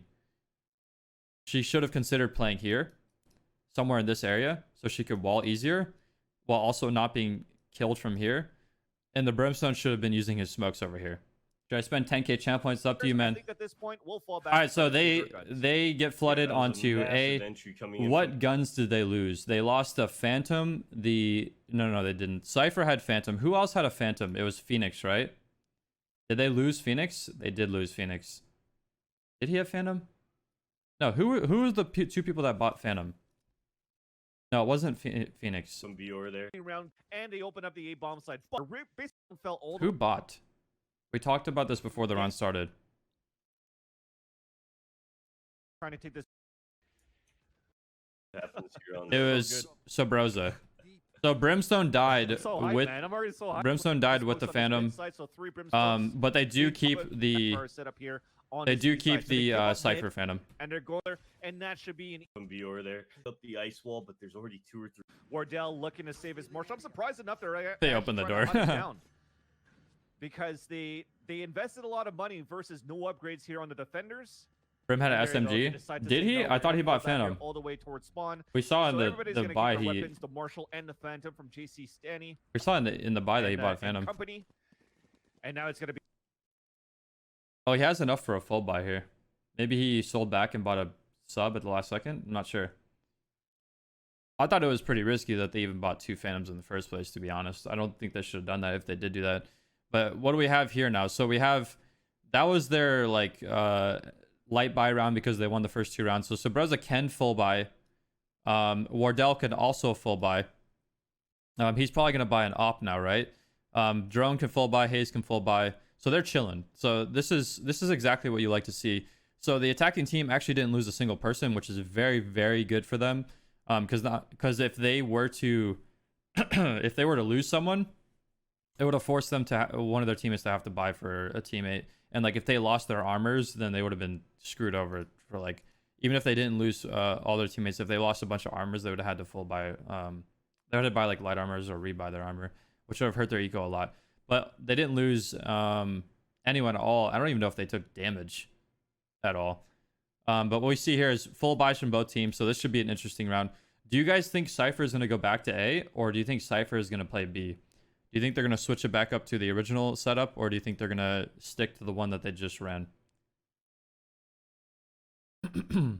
S1: she should have considered playing here, somewhere in this area, so she could wall easier, while also not being killed from here. And the Brimstone should have been using his smokes over here. Should I spend 10k champ points? It's up to you, man.
S4: I think at this point, we'll fall back.
S1: All right, so they get flooded onto A. What guns did they lose? They lost a Phantom. No, they didn't. Cypher had Phantom. Who else had a Phantom? It was Phoenix, right? Did they lose Phoenix? They did lose Phoenix. Did he have Phantom? No. Who was the two people that bought Phantom? No, it wasn't Phoenix.
S2: Some B over there.
S4: And they opened up the A bomb side. Basically fell all
S1: Who bought? We talked about this before the round started.
S4: trying to take this.
S1: It was Sobroza. So Brimstone died
S4: So high,
S1: with
S4: man. I'm already so high.
S1: Brimstone died with the Phantom.
S4: Side, so 3 Brimstones.
S1: But they do keep the
S4: set up here on
S1: they
S4: the
S1: do
S4: C
S1: keep
S4: side. So they
S1: the
S4: give up
S1: Cypher
S4: mid,
S1: Phantom.
S4: and they're going there, and that should be an
S2: Some B over there. Up the ice wall, but there's already 2 or 3.
S4: Wardell looking to save his Marshall. I'm surprised enough they're
S1: They
S4: actually
S1: opened the
S4: trying to
S1: door.
S4: hunt him down. Because they invested a lot of money versus no upgrades here on the defenders.
S1: Brim had an
S4: And there you go, they
S1: SMG.
S4: decide to
S1: Did
S4: say
S1: he?
S4: no,
S1: I thought he
S4: we're gonna
S1: bought
S4: go back here
S1: Phantom.
S4: all the way towards spawn.
S1: We saw in
S4: So
S1: the
S4: everybody's gonna
S1: buy
S4: keep their
S1: he.
S4: weapons, the Marshall and the Phantom from JC Stanny.
S1: We saw in the buy that he
S4: and,
S1: bought
S4: and
S1: Phantom.
S4: company. And now it's gonna be
S1: Oh, he has enough for a full buy here. Maybe he sold back and bought a sub at the last second. I'm not sure. I thought it was pretty risky that they even bought 2 Phantoms in the first place, to be honest. I don't think they should have done that if they did do that. But what do we have here now? So we have, that was their like light buy round because they won the first 2 rounds. So Sobroza can full buy. Wardell can also full buy. He's probably going to buy an op now, right? Drone can full buy, Hayes can full buy. So they're chilling. So this is exactly what you like to see. So the attacking team actually didn't lose a single person, which is very, very good for them. Because if they were to if they were to lose someone, it would have forced them to one of their teammates to have to buy for a teammate. And like if they lost their armors, then they would have been screwed over for like, even if they didn't lose all their teammates, if they lost a bunch of armors, they would have had to full buy. They would have to buy like light armors or rebuy their armor, which would have hurt their eco a lot. But they didn't lose anyone at all. I don't even know if they took damage at all. But what we see here is full buys from both teams, so this should be an interesting round. Do you guys think Cypher is going to go back to A, or do you think Cypher is going to play B? Do you think they're going to switch it back up to the original setup, or do you think they're going to stick to the one that they just ran? Do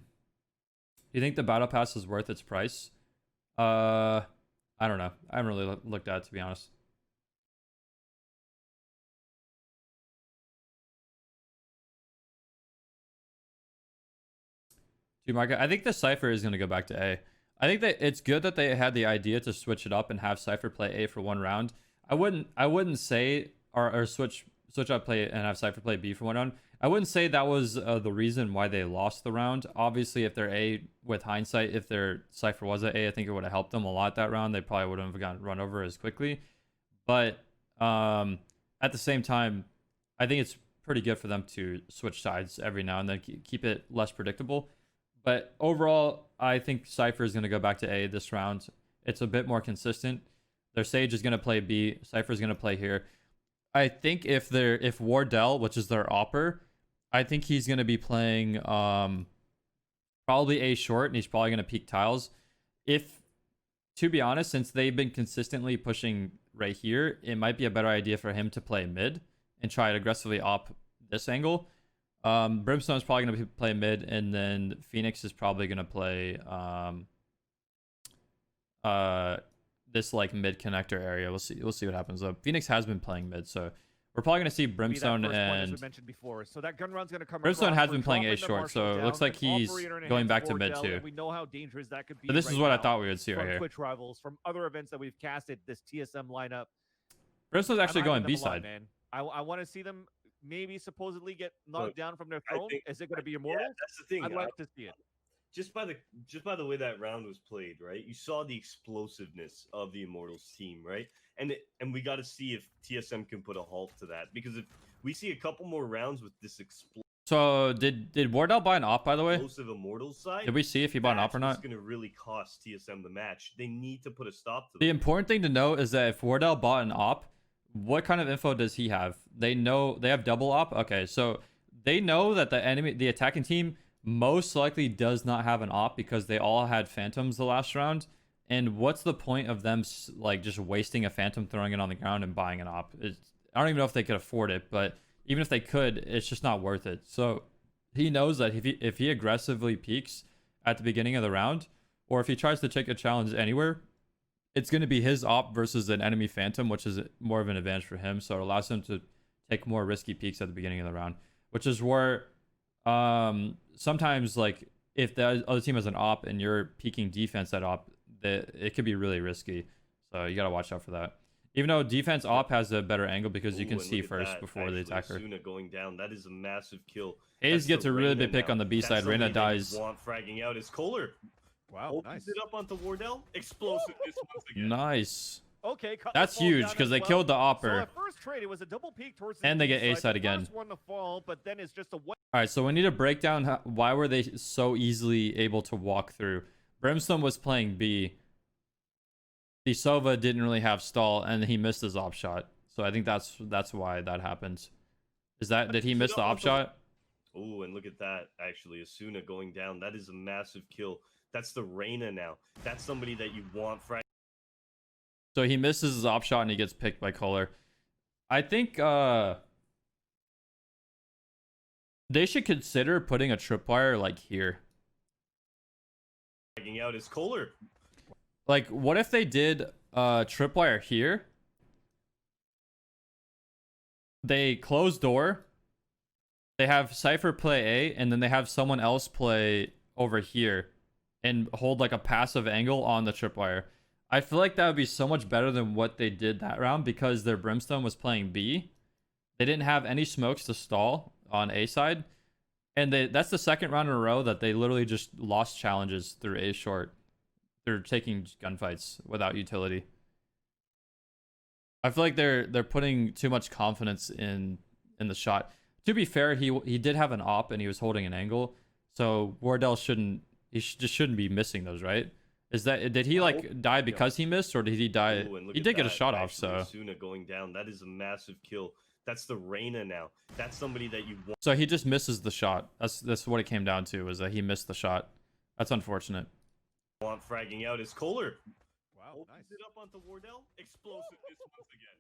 S1: you think the battle pass is worth its price? I don't know. I haven't really looked at it, to be honest. Dude, Marco, I think the Cypher is going to go back to A. I think that it's good that they had the idea to switch it up and have Cypher play A for one round. I wouldn't say or switch up play and have Cypher play B for one round. I wouldn't say that was the reason why they lost the round. Obviously, if they're A, with hindsight, if their Cypher was at A, I think it would have helped them a lot that round. They probably wouldn't have gotten run over as quickly. But at the same time, I think it's pretty good for them to switch sides every now and then, keep it less predictable. But overall, I think Cypher is going to go back to A this round. It's a bit more consistent. Their Sage is going to play B. Cypher is going to play here. I think if Wardell, which is their Opper, I think he's going to be playing probably A short, and he's probably going to peek tiles. To be honest, since they've been consistently pushing right here, it might be a better idea for him to play mid and try to aggressively op this angle. Brimstone is probably going to play mid, and then Phoenix is probably going to play this like mid connector area. We'll see what happens though. Phoenix has been playing mid, so we're probably going to see Brimstone and
S4: we mentioned before. So that gun run's going to come.
S1: Brimstone has been playing A short, so it looks like he's going back to mid too.
S4: We know how dangerous that could be.
S1: So this is what I thought we would see right here.
S4: Twitch rivals from other events that we've casted this TSM lineup.
S1: Brimstone's actually going B side.
S4: Man, I want to see them maybe supposedly get knocked down from their throne. Is it going to be Immortals?
S2: Yeah, that's the thing.
S4: I'd like to see it.
S2: Just by the way that round was played, right? You saw the explosiveness of the Immortals team, right? And we got to see if TSM can put a halt to that, because if we see a couple more rounds with this
S1: So did Wardell buy an op, by the way?
S2: Explosive Immortals side.
S1: Did we see if he bought an op or not?
S2: It's going to really cost TSM the match. They need to put a stop to
S1: the important thing to know is that if Wardell bought an op, what kind of info does he have? They know they have double op. Okay, so they know that the attacking team most likely does not have an op because they all had phantoms the last round. And what's the point of them like just wasting a phantom, throwing it on the ground, and buying an op? I don't even know if they could afford it, but even if they could, it's just not worth it. So he knows that if he aggressively peaks at the beginning of the round, or if he tries to take a challenge anywhere, it's going to be his op versus an enemy phantom, which is more of an advantage for him. So it allows him to take more risky peaks at the beginning of the round, which is where sometimes, like, if the other team has an op and you're peaking defense at op, it could be really risky. So you got to watch out for that. Even though defense op has a better angle because you can see first before the attacker.
S2: Asuna going down. That is a massive kill.
S1: Hayes gets a really big pick on the B side. Reyna dies.
S2: Fragging out his Kohler.
S4: Wow,
S2: opens it up onto Wardell. Explosiveness once again.
S1: Nice.
S4: Okay,
S1: that's huge because they killed the opper.
S4: So at first trade, it was a double peek towards
S1: and they get A side again.
S4: First one to fall, but then it's just a one.
S1: All right, so we need to break down why were they so easily able to walk through. Brimstone was playing B. The Sova didn't really have stall, and he missed his op shot. So I think that's why that happens. Did he miss the op shot?
S2: Oh, and look at that. Actually, Asuna going down. That is a massive kill. That's the Reyna now. That's somebody that you want.
S1: So he misses his op shot and he gets picked by Kohler. I think they should consider putting a tripwire like here.
S2: Tagging out his Kohler.
S1: Like, what if they did tripwire here? They close door. They have Cypher play A, and then they have someone else play over here and hold like a passive angle on the tripwire. I feel like that would be so much better than what they did that round because their Brimstone was playing B. They didn't have any smokes to stall on A side. And that's the second round in a row that they literally just lost challenges through A short. They're taking gunfights without utility. I feel like they're putting too much confidence in the shot. To be fair, he did have an op and he was holding an angle. So Wardell shouldn't be missing those, right? Did he like die because he missed, or did he die? He did get a shot off. So
S2: Asuna going down. That is a massive kill. That's the Reyna now. That's somebody that you
S1: So he just misses the shot. That's what it came down to, was that he missed the shot. That's unfortunate.
S2: want fragging out is Kohler.
S4: Wow,
S2: Opens
S4: nice.
S2: it up onto Wardell. Explosiveness once again.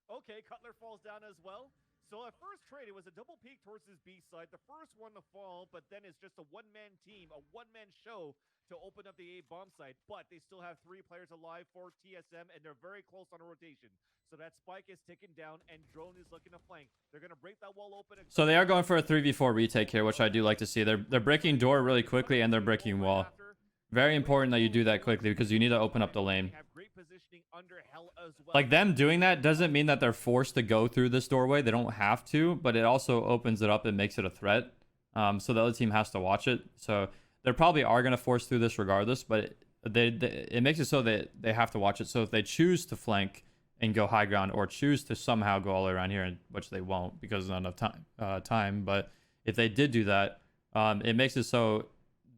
S4: Okay, Cutler falls down as well. So at first trade, it was a double peek towards his B side. The first one to fall, but then it's just a one-man team, a one-man show to open up the A bomb site. But they still have 3 players alive for TSM, and they're very close on a rotation. So that spike is ticking down, and Drone is looking to flank. They're going to break that wall open.
S1: So they are going for a 3v4 retake here, which I do like to see. They're breaking door really quickly, and they're breaking wall. Very important that you do that quickly, because you need to open up the lane. Like, them doing that doesn't mean that they're forced to go through this doorway. They don't have to, but it also opens it up and makes it a threat. So the other team has to watch it. So they probably are going to force through this regardless, but it makes it so that they have to watch it. So if they choose to flank and go high ground, or choose to somehow go all the way around here, which they won't because there's not enough time. But if they did do that, it makes it so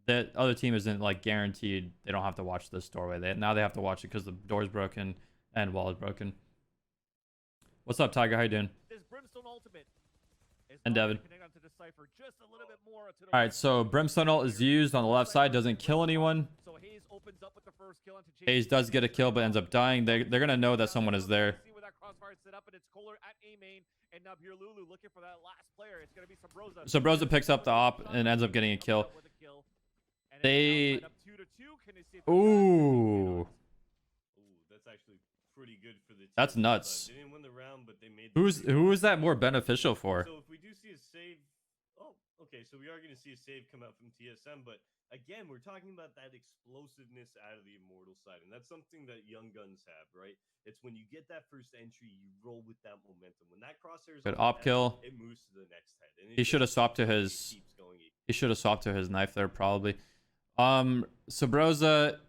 S1: that other team isn't like guaranteed they don't have to watch this doorway. Now they have to watch it because the door's broken and wall is broken. What's up, Tiger? How you doing?
S4: This Brimstone ultimate is
S1: And Devin.
S4: onto the Cypher just a little bit more to the
S1: All right, so Brimstone ult is used on the left side, doesn't kill anyone.
S4: So Hayes opens up with the first kill onto
S1: Hayes does get a kill, but ends up dying. They're gonna know that someone is there.
S4: See where that crossfire is set up, and it's Kohler at A main, and now here Lulu looking for that last player. It's gonna be Sabroza.
S1: So Broza picks up the op and ends up getting a kill. They... Ooh.
S2: Ooh, that's actually pretty good for the team.
S1: That's nuts.
S2: They didn't win the round, but they made the
S1: Who is that more beneficial for?
S2: So if we do see a save, oh, okay, so we are going to see a save come out from TSM, but again, we're talking about that explosiveness out of the Immortal side, and that's something that young guns have, right? It's when you get that first entry, you roll with that momentum. When that crosshair's
S1: Good
S2: on
S1: op
S2: the
S1: kill.
S2: head, it moves to the next head. And it
S1: He should have
S2: just
S1: swapped to his...
S2: keeps going.
S1: He should have swapped to his knife there, probably. Sabroza,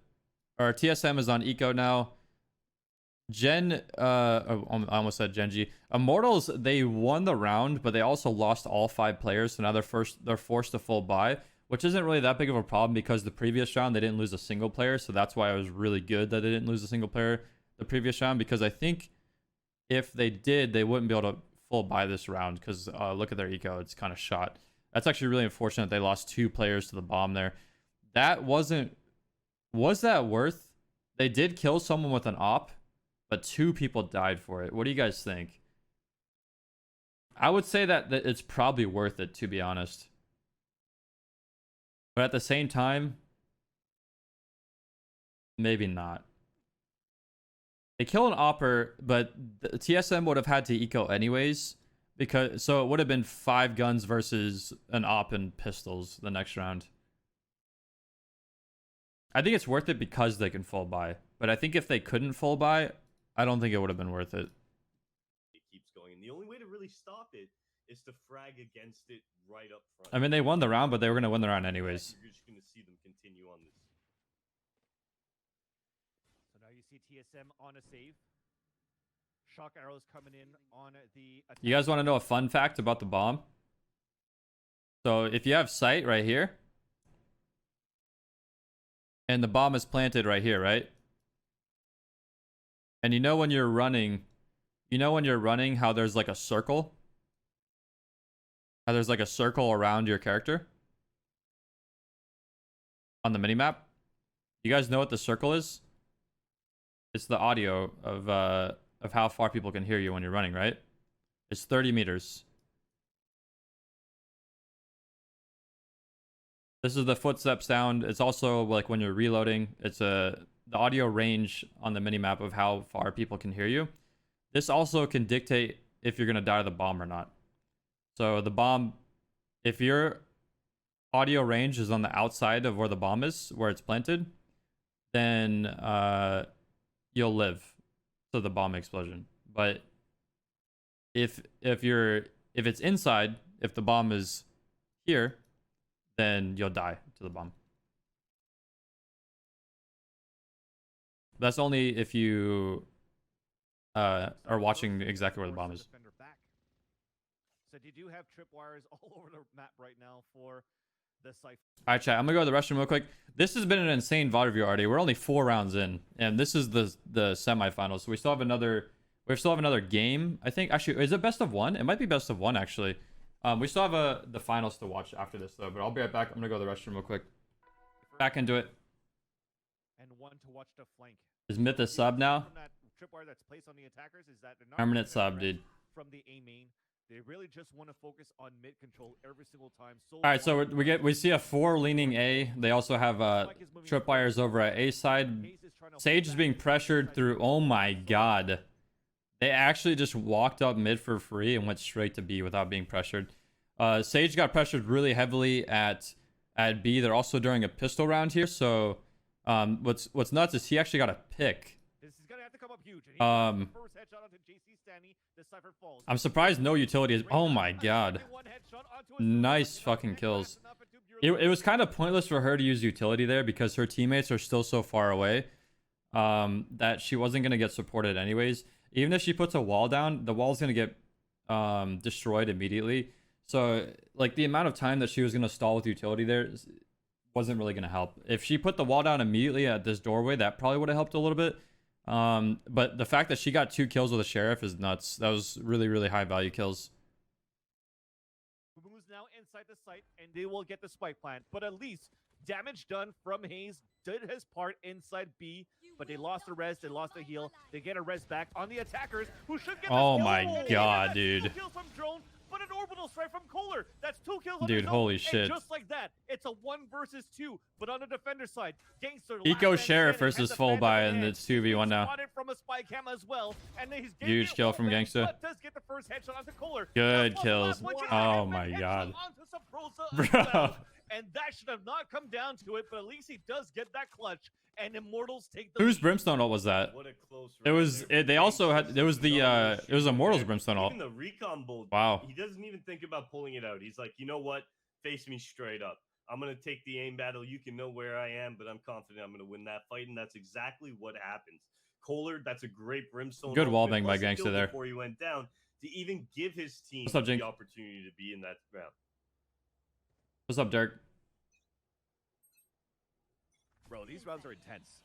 S1: or TSM is on eco now. I almost said Genji. Immortals, they won the round, but they also lost all 5 players, so now they're forced to full buy, which isn't really that big of a problem because the previous round they didn't lose a single player, so that's why it was really good that they didn't lose a single player the previous round, because I think if they did, they wouldn't be able to full buy this round, because look at their eco, it's kind of shot. That's actually really unfortunate they lost 2 players to the bomb there. That wasn't... Was that worth? They did kill someone with an op, but 2 people died for it. What do you guys think? I would say that it's probably worth it, to be honest. But at the same time, maybe not. They kill an opper, but the TSM would have had to eco anyways, because so it would have been 5 guns versus an op and pistols the next round. I think it's worth it because they can full buy, but I think if they couldn't full buy, I don't think it would have been worth it.
S2: It keeps going, and the only way to really stop it is to frag against it right up front.
S1: I mean, they won the round, but they were going to win the round anyways.
S2: You're just going to see them continue on this.
S4: So now you see TSM on a save. Shock arrows coming in on the attack.
S1: You guys want to know a fun fact about the bomb? So if you have sight right here, and the bomb is planted right here, right? And you know when you're running, how there's like a circle? How there's like a circle around your character? On the minimap? You guys know what the circle is? It's the audio of how far people can hear you when you're running, right? It's 30 meters. This is the footstep sound. It's also like when you're reloading. It's the audio range on the minimap of how far people can hear you. This also can dictate if you're going to die to the bomb or not. So the bomb, if your audio range is on the outside of where the bomb is, where it's planted, then you'll live to the bomb explosion. But if it's inside, if the bomb is here, then you'll die to the bomb. That's only if you are watching exactly where the bomb is.
S4: So you do have tripwires all over the map right now for the Cypher.
S1: All right, chat. I'm gonna go to the restroom real quick. This has been an insane VOD review already. We're only 4 rounds in, and this is the semifinals. So we still have another We still have another game, I think. Actually, is it best of one? It might be best of one, actually. We still have the finals to watch after this, though. But I'll be right back. I'm gonna go to the restroom real quick. Back into it.
S4: And one to watch the flank.
S1: Is Myth a sub now?
S4: From that tripwire that's placed on the attackers is that they're not
S1: Permanent
S4: getting
S1: sub,
S4: the
S1: dude.
S4: rest from the A main. They really just want to focus on mid control every single time. So
S1: All right, so we see a 4 leaning A. They also have tripwires over at A side. Sage is being pressured through. Oh my god. They actually just walked up mid for free and went straight to B without being pressured. Sage got pressured really heavily at B. They're also during a pistol round here. So what's nuts is he actually got a pick.
S4: This is gonna have to come up huge. And he first headshot onto JC Stanley. The Cypher falls.
S1: I'm surprised no utility is. Oh my god. Nice fucking kills. It was kind of pointless for her to use utility there because her teammates are still so far away that she wasn't going to get supported anyways. Even if she puts a wall down, the wall's going to get destroyed immediately. So, like, the amount of time that she was going to stall with utility there wasn't really going to help. If she put the wall down immediately at this doorway, that probably would have helped a little bit. But the fact that she got 2 kills with a sheriff is nuts. That was really, really high value kills.
S4: Moves now inside the site, and they will get the spike plant. But at least damage done from Hayes did his part inside B. But they lost the res, they lost the heal. They get a res back on the attackers, who should get.
S1: Oh my god, dude.
S4: 2 kills from Drone, but an orbital strike from Kohler. That's 2 kills on
S1: Dude,
S4: his own.
S1: holy
S4: And
S1: shit.
S4: just like that, it's a 1 versus 2. But on the defender side, Gangster.
S1: Eco
S4: last man
S1: Sheriff
S4: standing,
S1: versus
S4: has the
S1: Full
S4: Phantom
S1: buy,
S4: in
S1: and
S4: hand.
S1: it's 2v1 now.
S4: Spotted from a spy cam as well, and then he's
S1: Huge kill from Gangsta.
S4: But does get the first headshot onto Kohler.
S1: Good
S4: Now,
S1: kills.
S4: one last
S1: Oh
S4: one,
S1: my
S4: headshot
S1: god.
S4: onto Saprosa as
S1: Bro.
S4: well. And that should have not come down to it, but at least he does get that clutch. And Immortals take the
S1: Whose
S4: lead.
S1: Brimstone ult was that?
S2: What a close
S1: It
S2: round
S1: was.
S2: there.
S1: They also had. It was the. It was Immortals Brimstone ult.
S2: Even the recon bolt.
S1: Wow.
S2: He doesn't even think about pulling it out. He's like, you know what? Face me straight up. I'm gonna take the aim battle. You can know where I am, but I'm confident I'm gonna win that fight, and that's exactly what happens. Kohler, that's a great Brimstone.
S1: Good
S2: ult,
S1: wall
S2: but
S1: bang by
S2: plus a kill
S1: Gangsta there.
S2: before he went down to even give his team
S1: What's up, Jink?
S2: the opportunity to be in that round.
S1: What's up, Dirk?
S4: Bro, these rounds are intense.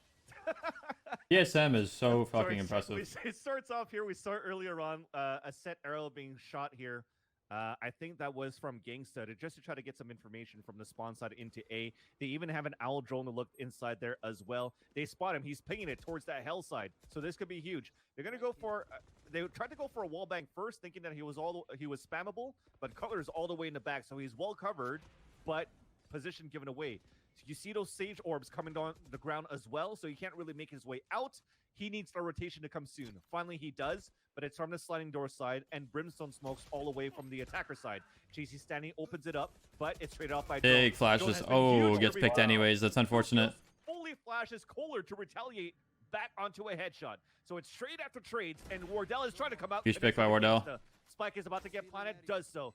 S1: TSM is so
S4: Sorry,
S1: fucking impressive.
S4: It starts off here. We start earlier on. A set arrow being shot here. I think that was from Gangsta just to try to get some information from the spawn side into A. They even have an owl drone to look inside there as well. They spot him. He's pinging it towards that hell side. So this could be huge. They're gonna go for. They tried to go for a wall bang first, thinking that he was spammable, but Cutler is all the way in the back, so he's well covered, but position given away. So you see those Sage orbs coming down the ground as well, so he can't really make his way out. He needs the rotation to come soon. Finally, he does, but it's from the sliding door side, and Brimstone smokes all the way from the attacker side. JC Stanley opens it up, but it's traded off by
S1: Big
S4: Drone. Drone
S1: flashes.
S4: has been
S1: Oh,
S4: huge
S1: gets
S4: every
S1: picked
S4: round.
S1: anyways. That's unfortunate.
S4: Fully flashes Kohler to retaliate back onto a headshot. So it's trade after trades, and Wardell is trying to come out.
S1: Huge pick by
S4: Gangsta.
S1: Wardell.
S4: Spike is about to get planted, does so.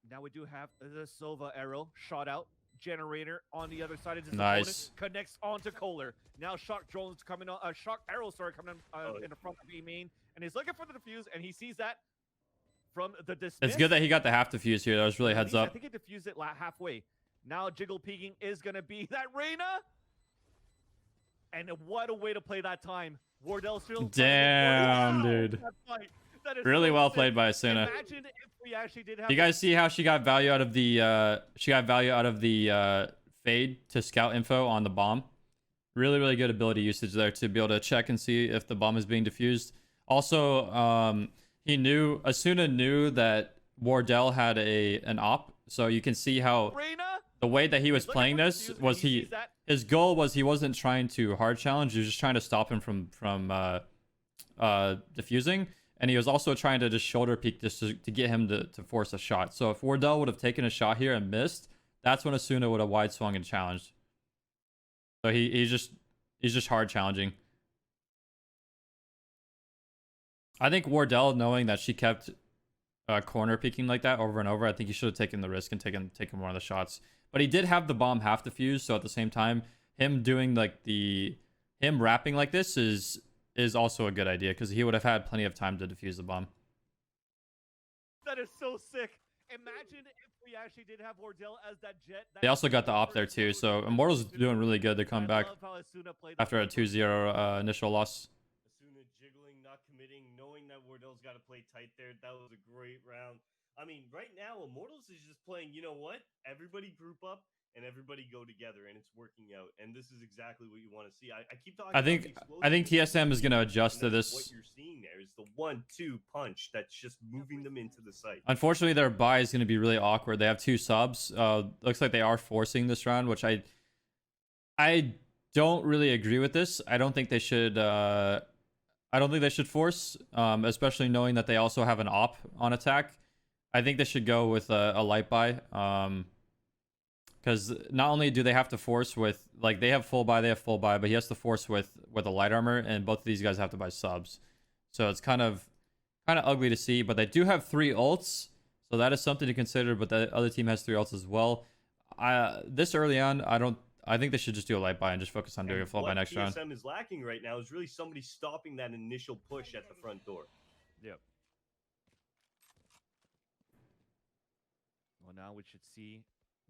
S4: Now we do have the Silva arrow shot out. Generator on the other side of his
S1: Nice.
S4: opponent, connects onto Kohler. Now shock drones coming on, shock arrows are coming in the front of B main, and he's looking for the defuse, and he sees that from the dismiss.
S1: It's good that he got the half defuse here. That was really
S4: At
S1: heads
S4: least I
S1: up.
S4: think he defused it halfway. Now jiggle peeking is gonna be that Reyna. And what a way to play that time. Wardell still.
S1: Damn, dude.
S4: That is
S1: Really
S4: so
S1: well
S4: sick.
S1: played by Asuna.
S4: Imagine if we actually did have.
S1: You guys see how she got value out of the fade to scout info on the bomb? Really, really good ability usage there to be able to check and see if the bomb is being defused. Also, Asuna knew that Wardell had an op, so you can see how
S4: Reyna?
S1: the way that he was
S4: Looking
S1: playing
S4: for the
S1: this
S4: defuse,
S1: was
S4: and he sees that.
S1: his goal was he wasn't trying to hard challenge, he was just trying to stop him from defusing, and he was also trying to just shoulder peek just to get him to force a shot. So if Wardell would have taken a shot here and missed, that's when Asuna would have wide swung and challenged. So he's just hard challenging. I think Wardell, knowing that she kept corner peeking like that over and over, I think he should have taken the risk and taken one of the shots. But he did have the bomb half defused, so at the same time, him doing like him rapping like this is also a good idea because he would have had plenty of time to defuse the bomb.
S4: That is so sick. Imagine if we actually did have Wardell as that jet.
S1: They also got the op there too, so Immortals is doing really good to come back after a 2-0 initial loss.
S2: Asuna jiggling, not committing. Immortals got to play tight there. That was a great round. I mean, right now, Immortals is just playing, you know what? Everybody group up and everybody go together, and it's working out. And this is exactly what you want to see. I keep talking about the
S1: I think
S2: explosiveness,
S1: TSM is going to adjust to
S2: and that's
S1: this.
S2: what you're seeing there is the 1-2 punch that's just moving them into the site.
S1: Unfortunately, their buy is going to be really awkward. They have 2 subs. Looks like they are forcing this round, which I don't really agree with this. I don't think they should. I don't think they should force, especially knowing that they also have an op on attack. I think they should go with a light buy, because not only do they have to force with, like, they have full buy, but he has to force with a light armor, and both of these guys have to buy subs. So it's kind of ugly to see. But they do have 3 ults, so that is something to consider. But the other team has 3 ults as well. This early on, I think they should just do a light buy and just focus on doing a full buy next round.
S2: What TSM is lacking right now is really somebody stopping that initial push at the front door.
S4: Yep. Well, now we should see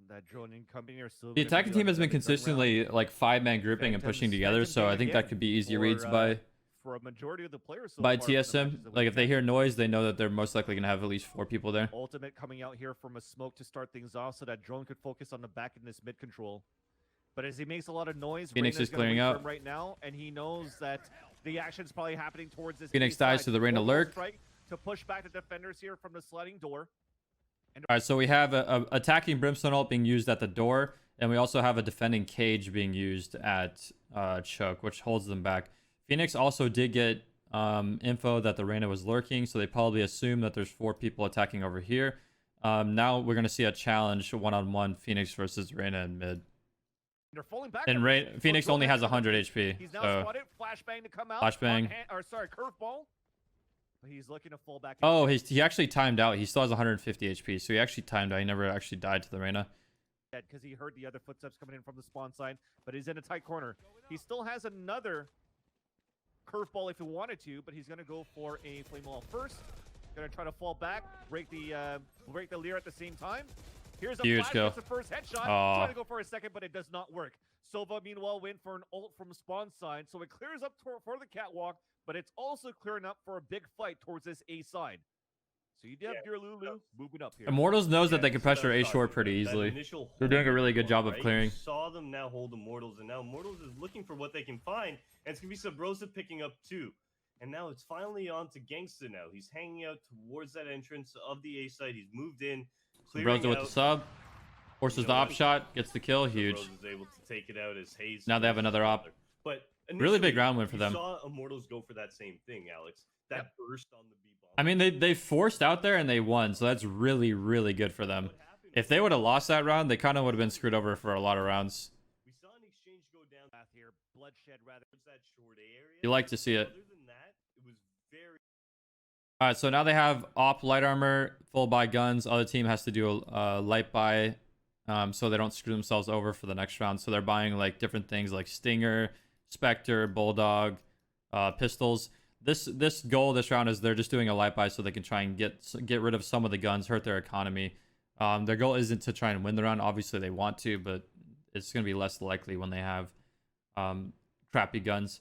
S4: that drone incoming or still.
S1: The attacking team has been consistently like 5-man grouping and pushing together, so I think that could be easy reads by
S4: for a majority of the players.
S1: By TSM. Like, if they hear noise, they know that they're most likely gonna have at least 4 people there.
S4: Ultimate coming out here from a smoke to start things off, so that drone could focus on the back in this mid control. But as he makes a lot of noise,
S1: Phoenix is clearing out
S4: right now, and he knows that the action's probably happening towards this.
S1: Phoenix dies to the Reyna lurk.
S4: To push back the defenders here from the sliding door.
S1: All right, so we have a attacking Brimstone ult being used at the door, and we also have a defending cage being used at Choke, which holds them back. Phoenix also did get info that the Reyna was lurking, so they probably assume that there's 4 people attacking over here. Now we're going to see a challenge one-on-one Phoenix versus Reyna in mid.
S4: They're falling back.
S1: And Phoenix only has 100 HP.
S4: He's now
S1: so.
S4: spotted. Flashbang to come out.
S1: Flashbang.
S4: Curveball. But he's looking to fall back.
S1: Oh, he actually timed out. He still has 150 HP, so he actually timed out. He never actually died to the Reyna.
S4: Because he heard the other footsteps coming in from the spawn side, but he's in a tight corner. He still has another curveball if he wanted to, but he's going to go for a flame wall first. Going to try to fall back, break the leer at the same time. Here's a
S1: huge kill.
S4: The first headshot. Trying to go for a second, but it does not work. Sova, meanwhile, went for an ult from spawn side, so it clears up for the catwalk, but it's also clearing up for a big fight towards this A side. So you do have your Lulu moving up here.
S1: Immortals knows that they can pressure A short pretty easily. They're doing a really good job of clearing.
S2: Saw them now hold Immortals, and now Immortals is looking for what they can find, and it's gonna be Subrosa picking up 2. And now it's finally on to Gangsta now. He's hanging out towards that entrance of the A side. He's moved in.
S1: Subrosa with the sub. Forces the op shot, gets the kill, huge.
S2: Is able to take it out as Hayes.
S1: Now they have another op.
S2: But
S1: really big round win for them.
S2: Saw Immortals go for that same thing, Alex. That burst on the B bomb.
S1: I mean, they forced out there and they won, so that's really, really good for them. If they would have lost that round, they kind of would have been screwed over for a lot of rounds.
S2: We saw an exchange go down
S4: here, bloodshed rather.
S2: That short A area.
S1: You like to see it.
S2: Other than that, it was very.
S1: All right, so now they have op light armor, full buy guns. Other team has to do a light buy, so they don't screw themselves over for the next round. So they're buying like different things like Stinger, Spectre, Bulldog, pistols. This goal this round is they're just doing a light buy so they can try and get rid of some of the guns, hurt their economy. Their goal isn't to try and win the round. Obviously they want to, but it's going to be less likely when they have crappy guns.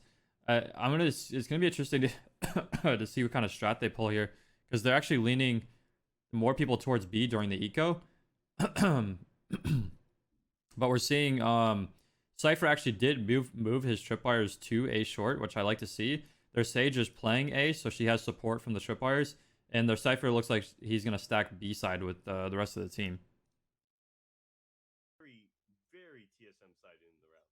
S1: It's gonna be interesting to see what kind of strat they pull here, because they're actually leaning more people towards B during the eco. But we're seeing Cypher actually did move his tripwires to A short, which I like to see. Their Sage is playing A, so she has support from the tripwires, and their Cypher looks like he's gonna stack B side with the rest of the team.
S2: Very TSM side in the round.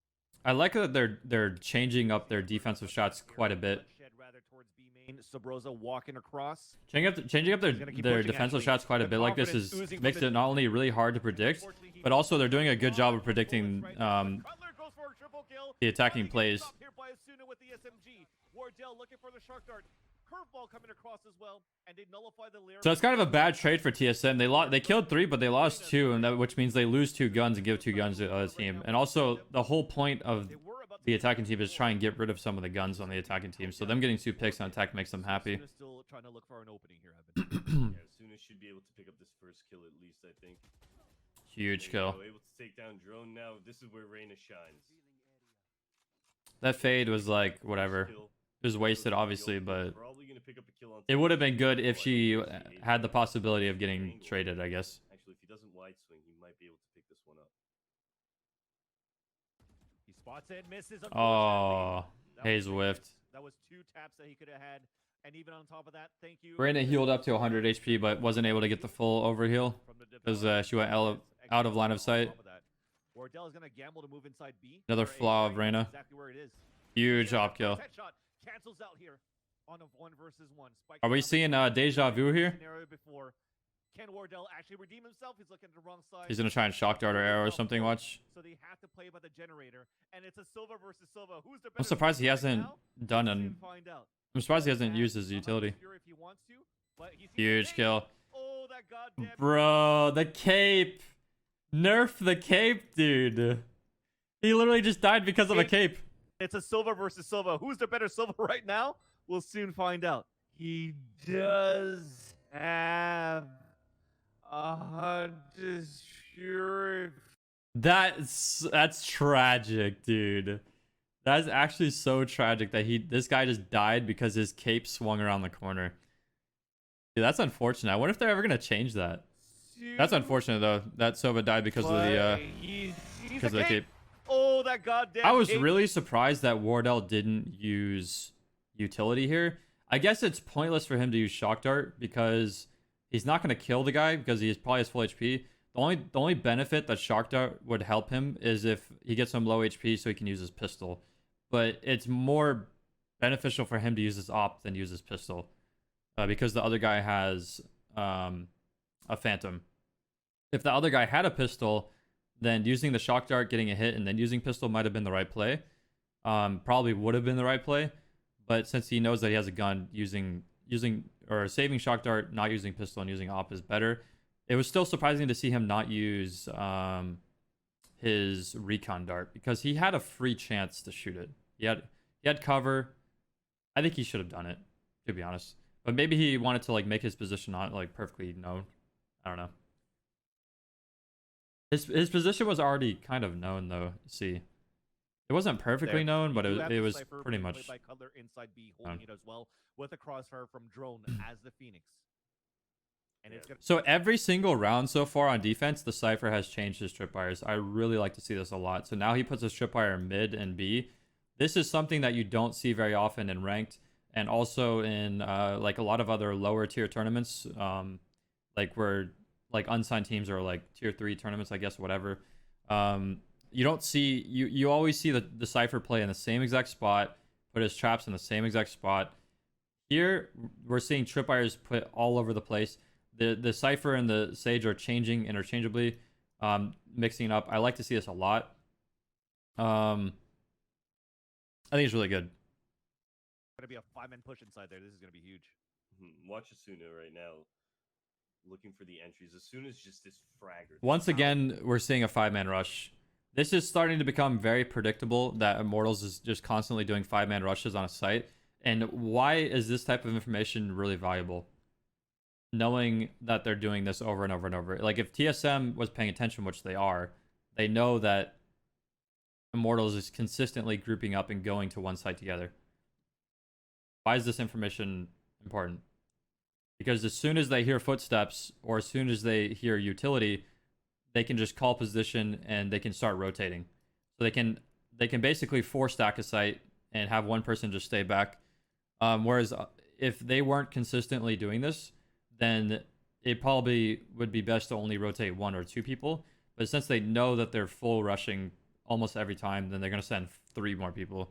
S1: I like that they're changing up their defensive shots quite a bit.
S4: Subrosa walking across.
S1: Changing up their defensive shots quite a bit like this makes it not only really hard to predict, but also they're doing a good job of predicting the attacking plays. So it's kind of a bad trade for TSM. They killed 3, but they lost 2, and which means they lose 2 guns and give 2 guns to the other team. And also the whole point of the attacking team is try and get rid of some of the guns on the attacking team. So them getting 2 picks on attack makes them happy.
S4: Still trying to look for an opening here,
S2: Suna should be able to pick up this first kill at least, I think.
S1: Huge kill.
S2: Able to take down drone now. This is where Reyna shines.
S1: That fade was like whatever. It was wasted, obviously, but
S2: probably gonna pick up a kill on onto
S1: It would have been good if
S2: Well, I
S1: she
S2: think it's the
S1: had the
S2: 8
S1: possibility of getting
S2: angle.
S1: traded, I guess.
S2: Actually, if he doesn't wide swing, he might be able to pick this one up.
S4: He spots it, misses.
S1: Oh,
S4: That was
S1: Hayes
S4: a big
S1: whiffed.
S4: miss. That was 2 taps that he could have had. And even on top of that, thank you.
S1: Brandon healed up to 100 HP, but wasn't able to get the full overheal because she went out of line of sight.
S4: Wardell is going to gamble to move inside B.
S1: Another
S4: where A
S1: flaw of
S4: is
S1: Reyna.
S4: Exactly where it is.
S1: Huge
S4: Here,
S1: op kill.
S4: headshot cancels out here on a 1 versus 1. Spike
S1: Are we
S4: comes up
S1: seeing
S4: with
S1: deja vu here?
S4: scenario before. Can Wardell actually redeem himself? He's looking at the wrong side.
S1: He's gonna try and shock dart or arrow or something. Watch.
S4: So they have to play by the generator, and it's a Silva versus Silva. Who's the
S1: I'm
S4: better
S1: surprised he
S4: right
S1: hasn't
S4: now?
S1: done
S4: We'll
S1: an.
S4: soon find out.
S1: I'm surprised he hasn't
S4: And
S1: used his
S4: I'm not
S1: utility.
S4: sure if he wants to, but he sees
S1: Huge
S4: the
S1: kill.
S4: cape. Oh, that goddamn
S1: Bro, the cape. Nerf the cape, dude. He literally just died because of a cape.
S4: It's a Silva versus Silva. Who's the better Silva right now? We'll soon find out. He does have a hunter's fury.
S1: That's tragic, dude. That's actually so tragic that this guy just died because his cape swung around the corner. Dude, that's unfortunate. I wonder if they're ever gonna change that. That's unfortunate though. That Sova died because of the cape.
S4: Oh, that goddamn
S1: I was
S4: cape.
S1: really surprised that Wardell didn't use utility here. I guess it's pointless for him to use shock dart because he's not gonna kill the guy because he probably has full HP. The only benefit that shock dart would help him is if he gets some low HP so he can use his pistol. But it's more beneficial for him to use his op than use his pistol because the other guy has a phantom. If the other guy had a pistol, then using the shock dart, getting a hit, and then using pistol might have been the right play. Probably would have been the right play. But since he knows that he has a gun, using or saving shock dart, not using pistol, and using op is better. It was still surprising to see him not use his recon dart because he had a free chance to shoot it. He had cover. I think he should have done it, to be honest. But maybe he wanted to like make his position not like perfectly known. I don't know. His position was already kind of known though. See, it wasn't perfectly known, but it was pretty much.
S4: By Cutler inside B, holding it as well with a crossfire from Drone as the Phoenix. And it's gonna...
S1: So every single round so far on defense, the Cypher has changed his tripwires. I really like to see this a lot. So now he puts his tripwire mid and B. This is something that you don't see very often in ranked, and also in like a lot of other lower tier tournaments, like where like unsigned teams or like tier 3 tournaments, I guess, whatever. You don't see you always see the Cypher play in the same exact spot, put his traps in the same exact spot. Here we're seeing tripwires put all over the place. The Cypher and the Sage are changing interchangeably, mixing up. I like to see this a lot. I think it's really good.
S4: Gonna be a 5-man push inside there. This is gonna be huge.
S2: Watch Asuna right now, looking for the entries. As soon as just this fragger.
S1: Once again, we're seeing a 5-man rush. This is starting to become very predictable that Immortals is just constantly doing 5-man rushes on a site. And why is this type of information really valuable? Knowing that they're doing this over and over and over. Like if TSM was paying attention, which they are, they know that Immortals is consistently grouping up and going to one site together. Why is this information important? Because as soon as they hear footsteps or as soon as they hear utility, they can just call position and they can start rotating. So they can basically 4-stack a site and have one person just stay back. Whereas if they weren't consistently doing this, then it probably would be best to only rotate 1 or 2 people. But since they know that they're full rushing almost every time, then they're going to send 3 more people.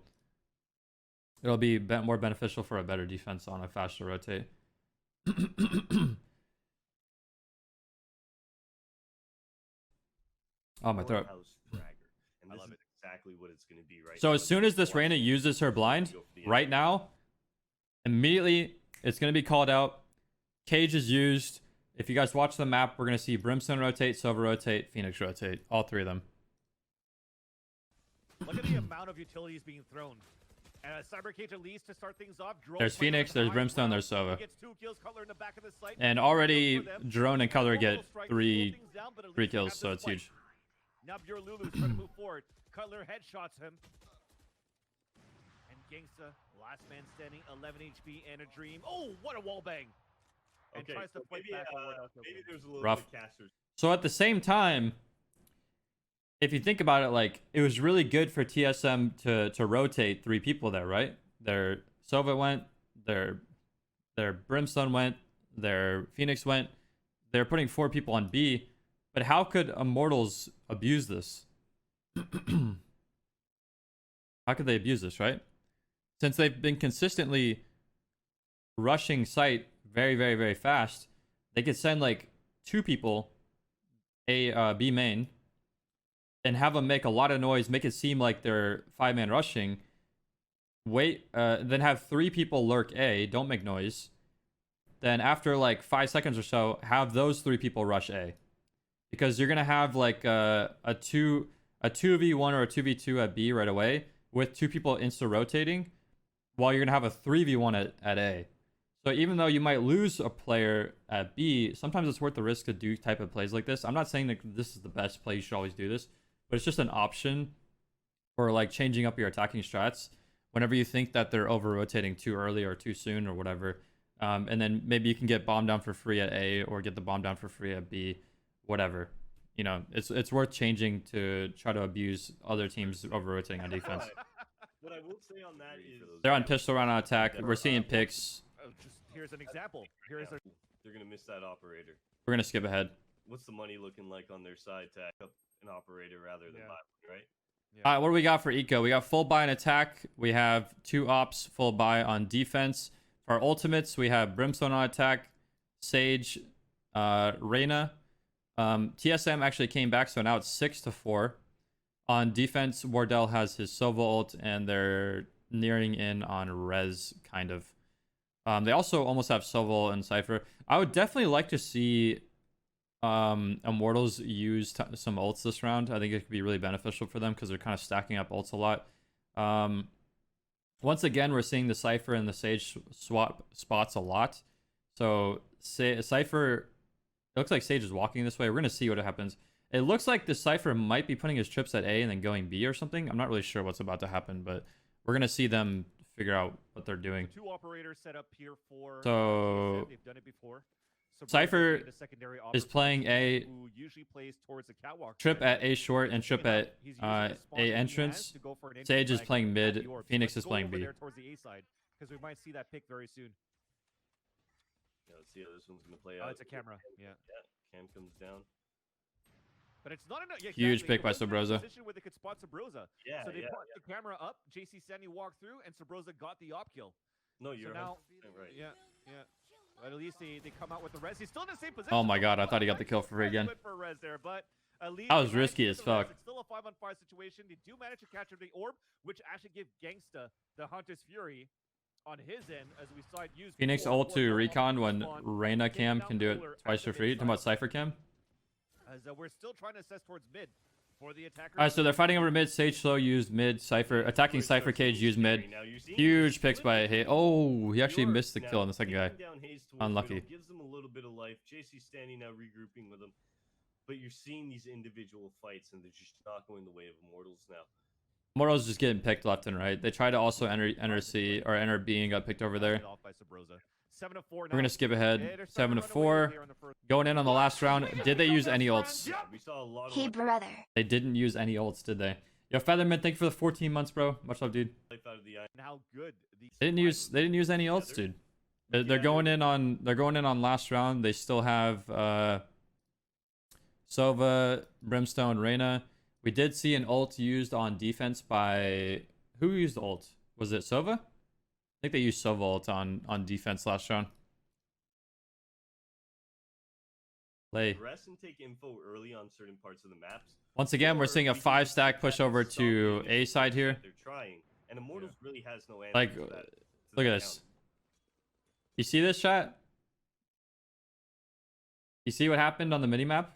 S1: It'll be more beneficial for a better defense on a faster rotate. Oh, my throat.
S2: And this is exactly what it's going to be right
S1: So
S2: now.
S1: as soon as this Reyna uses her blind, right now, immediately it's going to be called out. Cage is used. If you guys watch the map, we're going to see Brimstone rotate, Silver rotate, Phoenix rotate. All 3 of them.
S4: Look at the amount of utilities being thrown. And Cyber Cage at least to start things off. Drone
S1: There's Phoenix, there's Brimstone, there's Sova.
S4: Gets 2 kills, Cutler in the back of the site.
S1: And already Drone and Cutler get 3 kills, so it's huge.
S4: Now Pure Lulu's trying to move forward. Cutler headshots him. And Gangsta Last man standing, 11 HP and a dream. Oh, what a wall bang! And
S2: Okay,
S4: tries to
S2: so
S4: fight
S2: maybe,
S4: back.
S2: maybe there's a little
S1: Rough.
S2: bit of casters.
S1: So at the same time, if you think about it, like it was really good for TSM to rotate 3 people there, right? Their Sova went, their Brimstone went, their Phoenix went. They're putting 4 people on B, but how could Immortals abuse this? How could they abuse this, right? Since they've been consistently rushing site very, very, very fast, they could send like 2 people A B main and have them make a lot of noise, make it seem like they're 5-man rushing. Then have 3 people lurk A, don't make noise. Then after like 5 seconds or so, have those 3 people rush A, because you're gonna have like a 2v1 or a 2v2 at B right away with 2 people insta rotating, while you're gonna have a 3v1 at A. So even though you might lose a player at B, sometimes it's worth the risk to do type of plays like this. I'm not saying that this is the best play, you should always do this, but it's just an option for like changing up your attacking strats whenever you think that they're over rotating too early or too soon or whatever. And then maybe you can get bombed down for free at A or get the bomb down for free at B, whatever. You know, it's worth changing to try to abuse other teams over rotating on defense.
S2: What I will say on that is
S1: They're on pistol round on attack. We're seeing picks.
S4: Just here's an example. Here's a
S2: they're gonna miss that operator.
S1: We're gonna skip ahead.
S2: What's the money looking like on their side to act up an operator rather than buy one, right?
S1: All right, what do we got for eco? We got full buy on attack. We have 2 ops, full buy on defense. For our ultimates, we have Brimstone on attack, Sage, Reyna. TSM actually came back, so now it's 6-4. On defense, Wardell has his Sova ult, and they're nearing in on Rez, kind of. They also almost have Sova ult and Cypher. I would definitely like to see Immortals use some ults this round. I think it could be really beneficial for them because they're kind of stacking up ults a lot. Once again, we're seeing the Cypher and the Sage swap spots a lot. So Cypher, it looks like Sage is walking this way. We're going to see what happens. It looks like the Cypher might be putting his trips at A and then going B or something. I'm not really sure what's about to happen, but we're going to see them figure out what they're doing.
S4: 2 operators set up here for
S1: So
S4: they've done it before. So
S1: Cypher
S4: the secondary
S1: is playing A,
S4: who usually plays towards the catwalk.
S1: trip at A short and trip at A entrance. Sage is playing mid. Phoenix is playing B.
S4: Towards the A side, because we might see that pick very soon.
S2: Yeah, let's see how this one's gonna play out.
S4: It's a camera. Yeah.
S2: Cam comes down.
S4: But it's not enough. Yeah,
S1: Huge
S4: exactly.
S1: pick by
S4: It wasn't in a
S1: Sabrosa.
S4: position where they could spot Sabrosa.
S2: Yeah,
S4: So they
S2: yeah,
S4: brought the camera up. JC Sandy walked through, and Sabrosa got the op kill.
S2: No, you're
S4: now,
S2: 100% right.
S4: Yeah. But at least they come out with the res. He's still in the same position.
S1: Oh my god, I thought he got the kill for free again.
S4: For res there, but at least
S1: That was
S4: they managed
S1: risky
S4: to
S1: as
S4: get the res.
S1: fuck.
S4: It's still a 5-on-5 situation. They do manage to capture the orb, which actually gives Gangsta the Hunter's Fury on his end, as we saw it used.
S1: Phoenix
S4: before
S1: ult to
S4: for
S1: recon when
S4: spawn,
S1: Reyna
S4: taking
S1: cam
S4: down
S1: can do it
S4: Cooler
S1: twice
S4: at
S1: for
S4: the
S1: free.
S4: mid
S1: Talking about
S4: side.
S1: Cypher cam.
S4: As we're still trying to assess towards mid for the attackers.
S1: Alright, so they're fighting over mid. Sage slow used mid. Cypher attacking Cypher cage used mid. Huge picks by Hay. Oh, he actually missed the kill on the second guy. Unlucky.
S2: Gives them a little bit of life. JC standing now regrouping with them. But you're seeing these individual fights, and they're just not going the way of Immortals now.
S1: Immortals just getting picked left and right. They try to also enter C or enter B and got picked over there.
S4: Off by Sabrosa. 7-4
S1: We're gonna skip ahead.
S4: they're starting to run
S1: 7-4.
S4: away here on the first-
S1: Going in on the last round. Did they use any ults?
S2: Yeah, we saw a lot of
S5: Hey, brother.
S1: They didn't use any ults, did they? Yo, Featherman, thank you for the 14 months, bro. Much love, dude.
S2: life out of the eye.
S4: And how good these
S1: They didn't use any ults, dude. They're going in on last round. They still have Sova, Brimstone, Reyna. We did see an ult used on defense by who used the ult? Was it Sova? I think they used Sova ult on defense last round. Play.
S2: Rest and take info early on certain parts of the maps.
S1: Once again, we're seeing a 5-stack push over to A side here.
S2: They're trying, and Immortals really has no answer.
S1: Like,
S2: to that, to
S1: look
S2: that
S1: at this. You see this, chat? You see what happened on the minimap?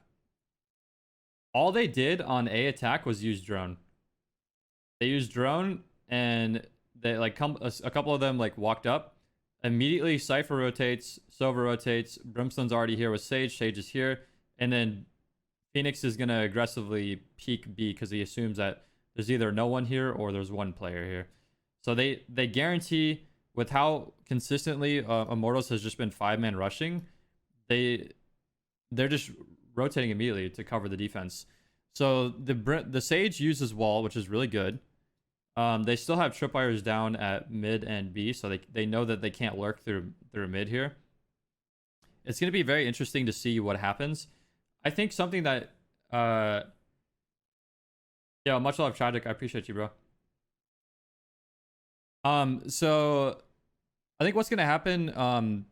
S1: All they did on A attack was use drone. They used drone, and they like a couple of them like walked up. Immediately, Cypher rotates, Sova rotates. Brimstone's already here with Sage. Sage is here, and then Phoenix is gonna aggressively peek B because he assumes that there's either no one here or there's one player here. So they guarantee with how consistently Immortals has just been 5-man rushing, they're just rotating immediately to cover the defense. So the Sage uses wall, which is really good. They still have tripwires down at mid and B, so they know that they can't lurk through mid here. It's going to be very interesting to see what happens. I think something that yeah, much love, Tragic. I appreciate you, bro. So I think what's going to happen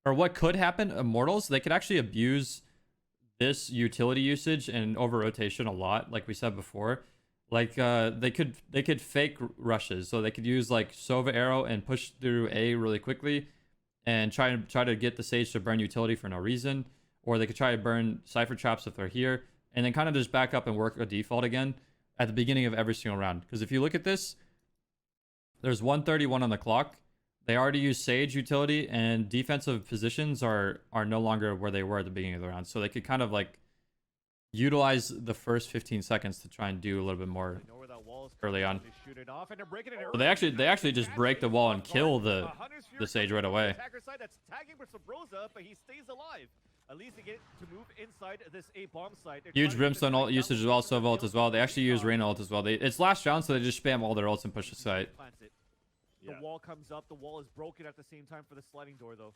S1: or what could happen, Immortals, they could actually abuse this utility usage and over rotation a lot, like we said before. Like they could fake rushes, so they could use like Sova Arrow and push through A really quickly, and try to get the Sage to burn utility for no reason, or they could try to burn Cypher Traps if they're here, and then kind of just back up and work a default again at the beginning of every single round. Because if you look at this, there's 131 on the clock. They already used Sage utility, and defensive positions are no longer where they were at the beginning of the round. So they could kind of like utilize the first 15 seconds to try and do a little bit more early on. So they actually just break the wall and kill the Sage right away. Huge Brimstone ult usage as well, Sova ult as well. They actually use Reyna ult as well. It's last round, so they just spam all their ults and push the site.
S4: The wall comes up. The wall is broken at the same time for the sliding door, though.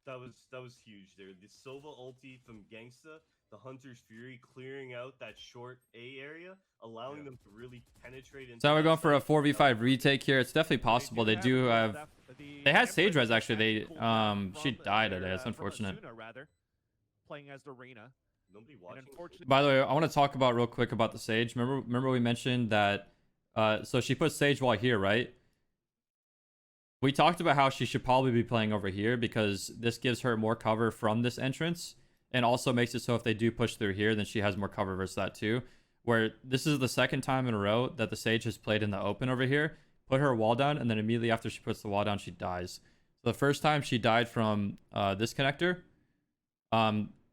S2: That was huge there. The Sova ulti from Gangsta, the Hunter's Fury clearing out that short A area, allowing them to really penetrate into.
S1: So we're going for a 4v5 retake here. It's definitely possible. They do have. They had Sage Res actually. She died today. That's unfortunate.
S4: Playing as the Reyna.
S2: Nobody watching.
S1: By the way, I want to talk about real quick about the Sage. Remember we mentioned that. So she put Sage Wall here, right? We talked about how she should probably be playing over here because this gives her more cover from this entrance, and also makes it so if they do push through here, then she has more cover versus that too. Where this is the second time in a row that the Sage has played in the open over here, put her wall down, and then immediately after she puts the wall down, she dies. So the first time she died from this connector.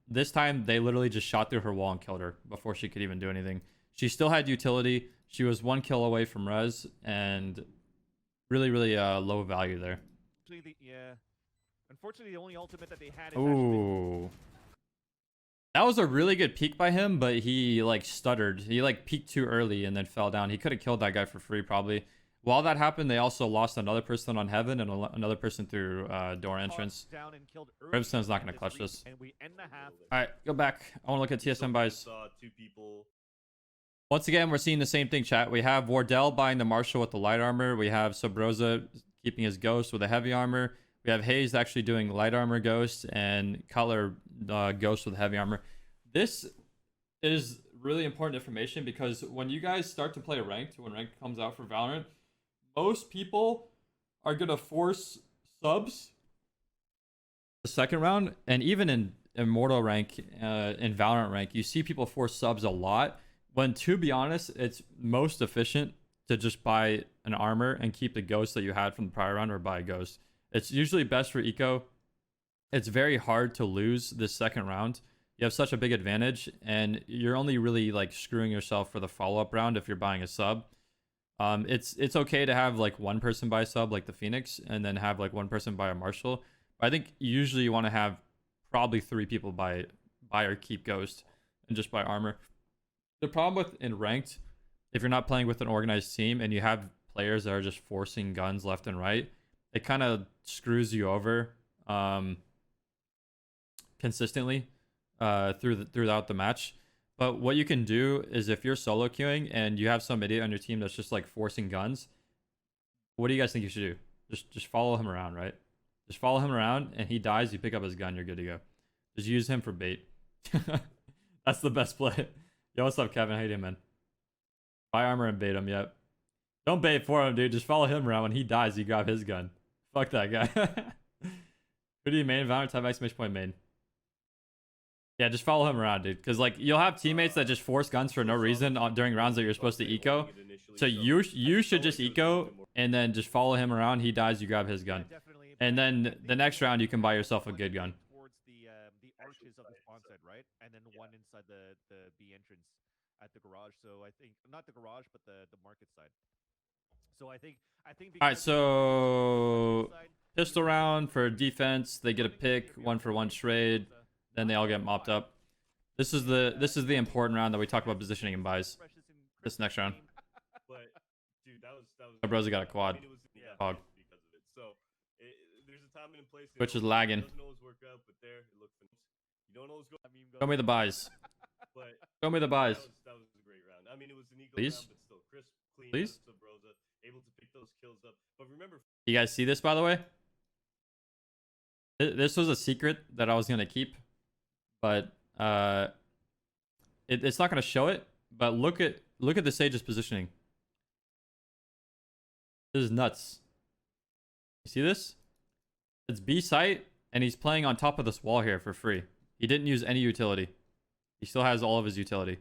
S1: This time they literally just shot through her wall and killed her before she could even do anything. She still had utility. She was 1 kill away from res, and really low value there.
S4: Unfortunately, the only ultimate that they had is
S1: Ooh. That was a really good peek by him, but he like stuttered. He like peeked too early and then fell down. He could have killed that guy for free probably. While that happened, they also lost another person on Heaven and another person through door entrance. Brimstone's not going to clutch this. Alright, go back. I want to look at TSM buys.
S2: Two people.
S1: Once again, we're seeing the same thing, chat. We have Wardell buying the Marshall with the light armor. We have Sobroza keeping his Ghost with a heavy armor. We have Hayes actually doing light armor Ghost, and Cutler Ghost with heavy armor. This is really important information because when you guys start to play ranked, when ranked comes out for Valorant, most people are going to force subs the second round. And even in Immortal rank, in Valorant rank, you see people force subs a lot. When, to be honest, it's most efficient to just buy an armor and keep the Ghost that you had from the prior round, or buy a Ghost. It's usually best for eco. It's very hard to lose this second round. You have such a big advantage, and you're only really like screwing yourself for the follow-up round if you're buying a sub. It's okay to have like one person buy a sub like the Phoenix, and then have like one person buy a Marshall. But I think usually you want to have probably 3 people buy or keep Ghost and just buy armor. The problem with in ranked, if you're not playing with an organized team and you have players that are just forcing guns left and right, it kind of screws you over consistently throughout the match. But what you can do is, if you're solo queuing and you have some idiot on your team that's just like forcing guns, what do you guys think you should do? Just follow him around, right? Just follow him around, and he dies, you pick up his gun, you're good to go. Just use him for bait. That's the best play. Yo, what's up, Kevin? How you doing, man? Buy armor and bait him, yep. Don't bait for him, dude. Just follow him around. When he dies, you grab his gun. Fuck that guy. Who do you main? Valorant type exclamation point main. Yeah, just follow him around, dude. Because like you'll have teammates that just force guns for no reason during rounds that you're supposed to eco. So you should just eco and then just follow him around. He dies, you grab his gun. And then the next round you can buy yourself a good gun.
S4: Towards the arches of the spawn side, right? And then one inside the B entrance at the garage. So I think not the garage, but the market side. So I think.
S1: All right,
S4: because-
S1: so pistol round for defense. They get a pick, 1-for-1 trade. Then they all get mopped up. This is the important round that we talk about positioning and buys. This next round.
S2: But dude, that was.
S1: Oh, bro's got a quad.
S2: I mean, it was
S1: Hog.
S2: because of it. So there's a time and a place.
S1: Which is lagging.
S2: It doesn't always work out, but there it looked. You don't always go.
S1: Show me the buys.
S2: But
S1: Show me the buys.
S2: that was a great round. I mean, it was an eco
S1: Please?
S2: round, but still crisp, clean.
S1: Please?
S2: Subrosa, able to pick those kills up. But remember,
S1: You guys see this, by the way? This was a secret that I was gonna keep, but it's not gonna show it. But look at the Sage's positioning. This is nuts. You see this? It's B site, and he's playing on top of this wall here for free. He didn't use any utility. He still has all of his utility.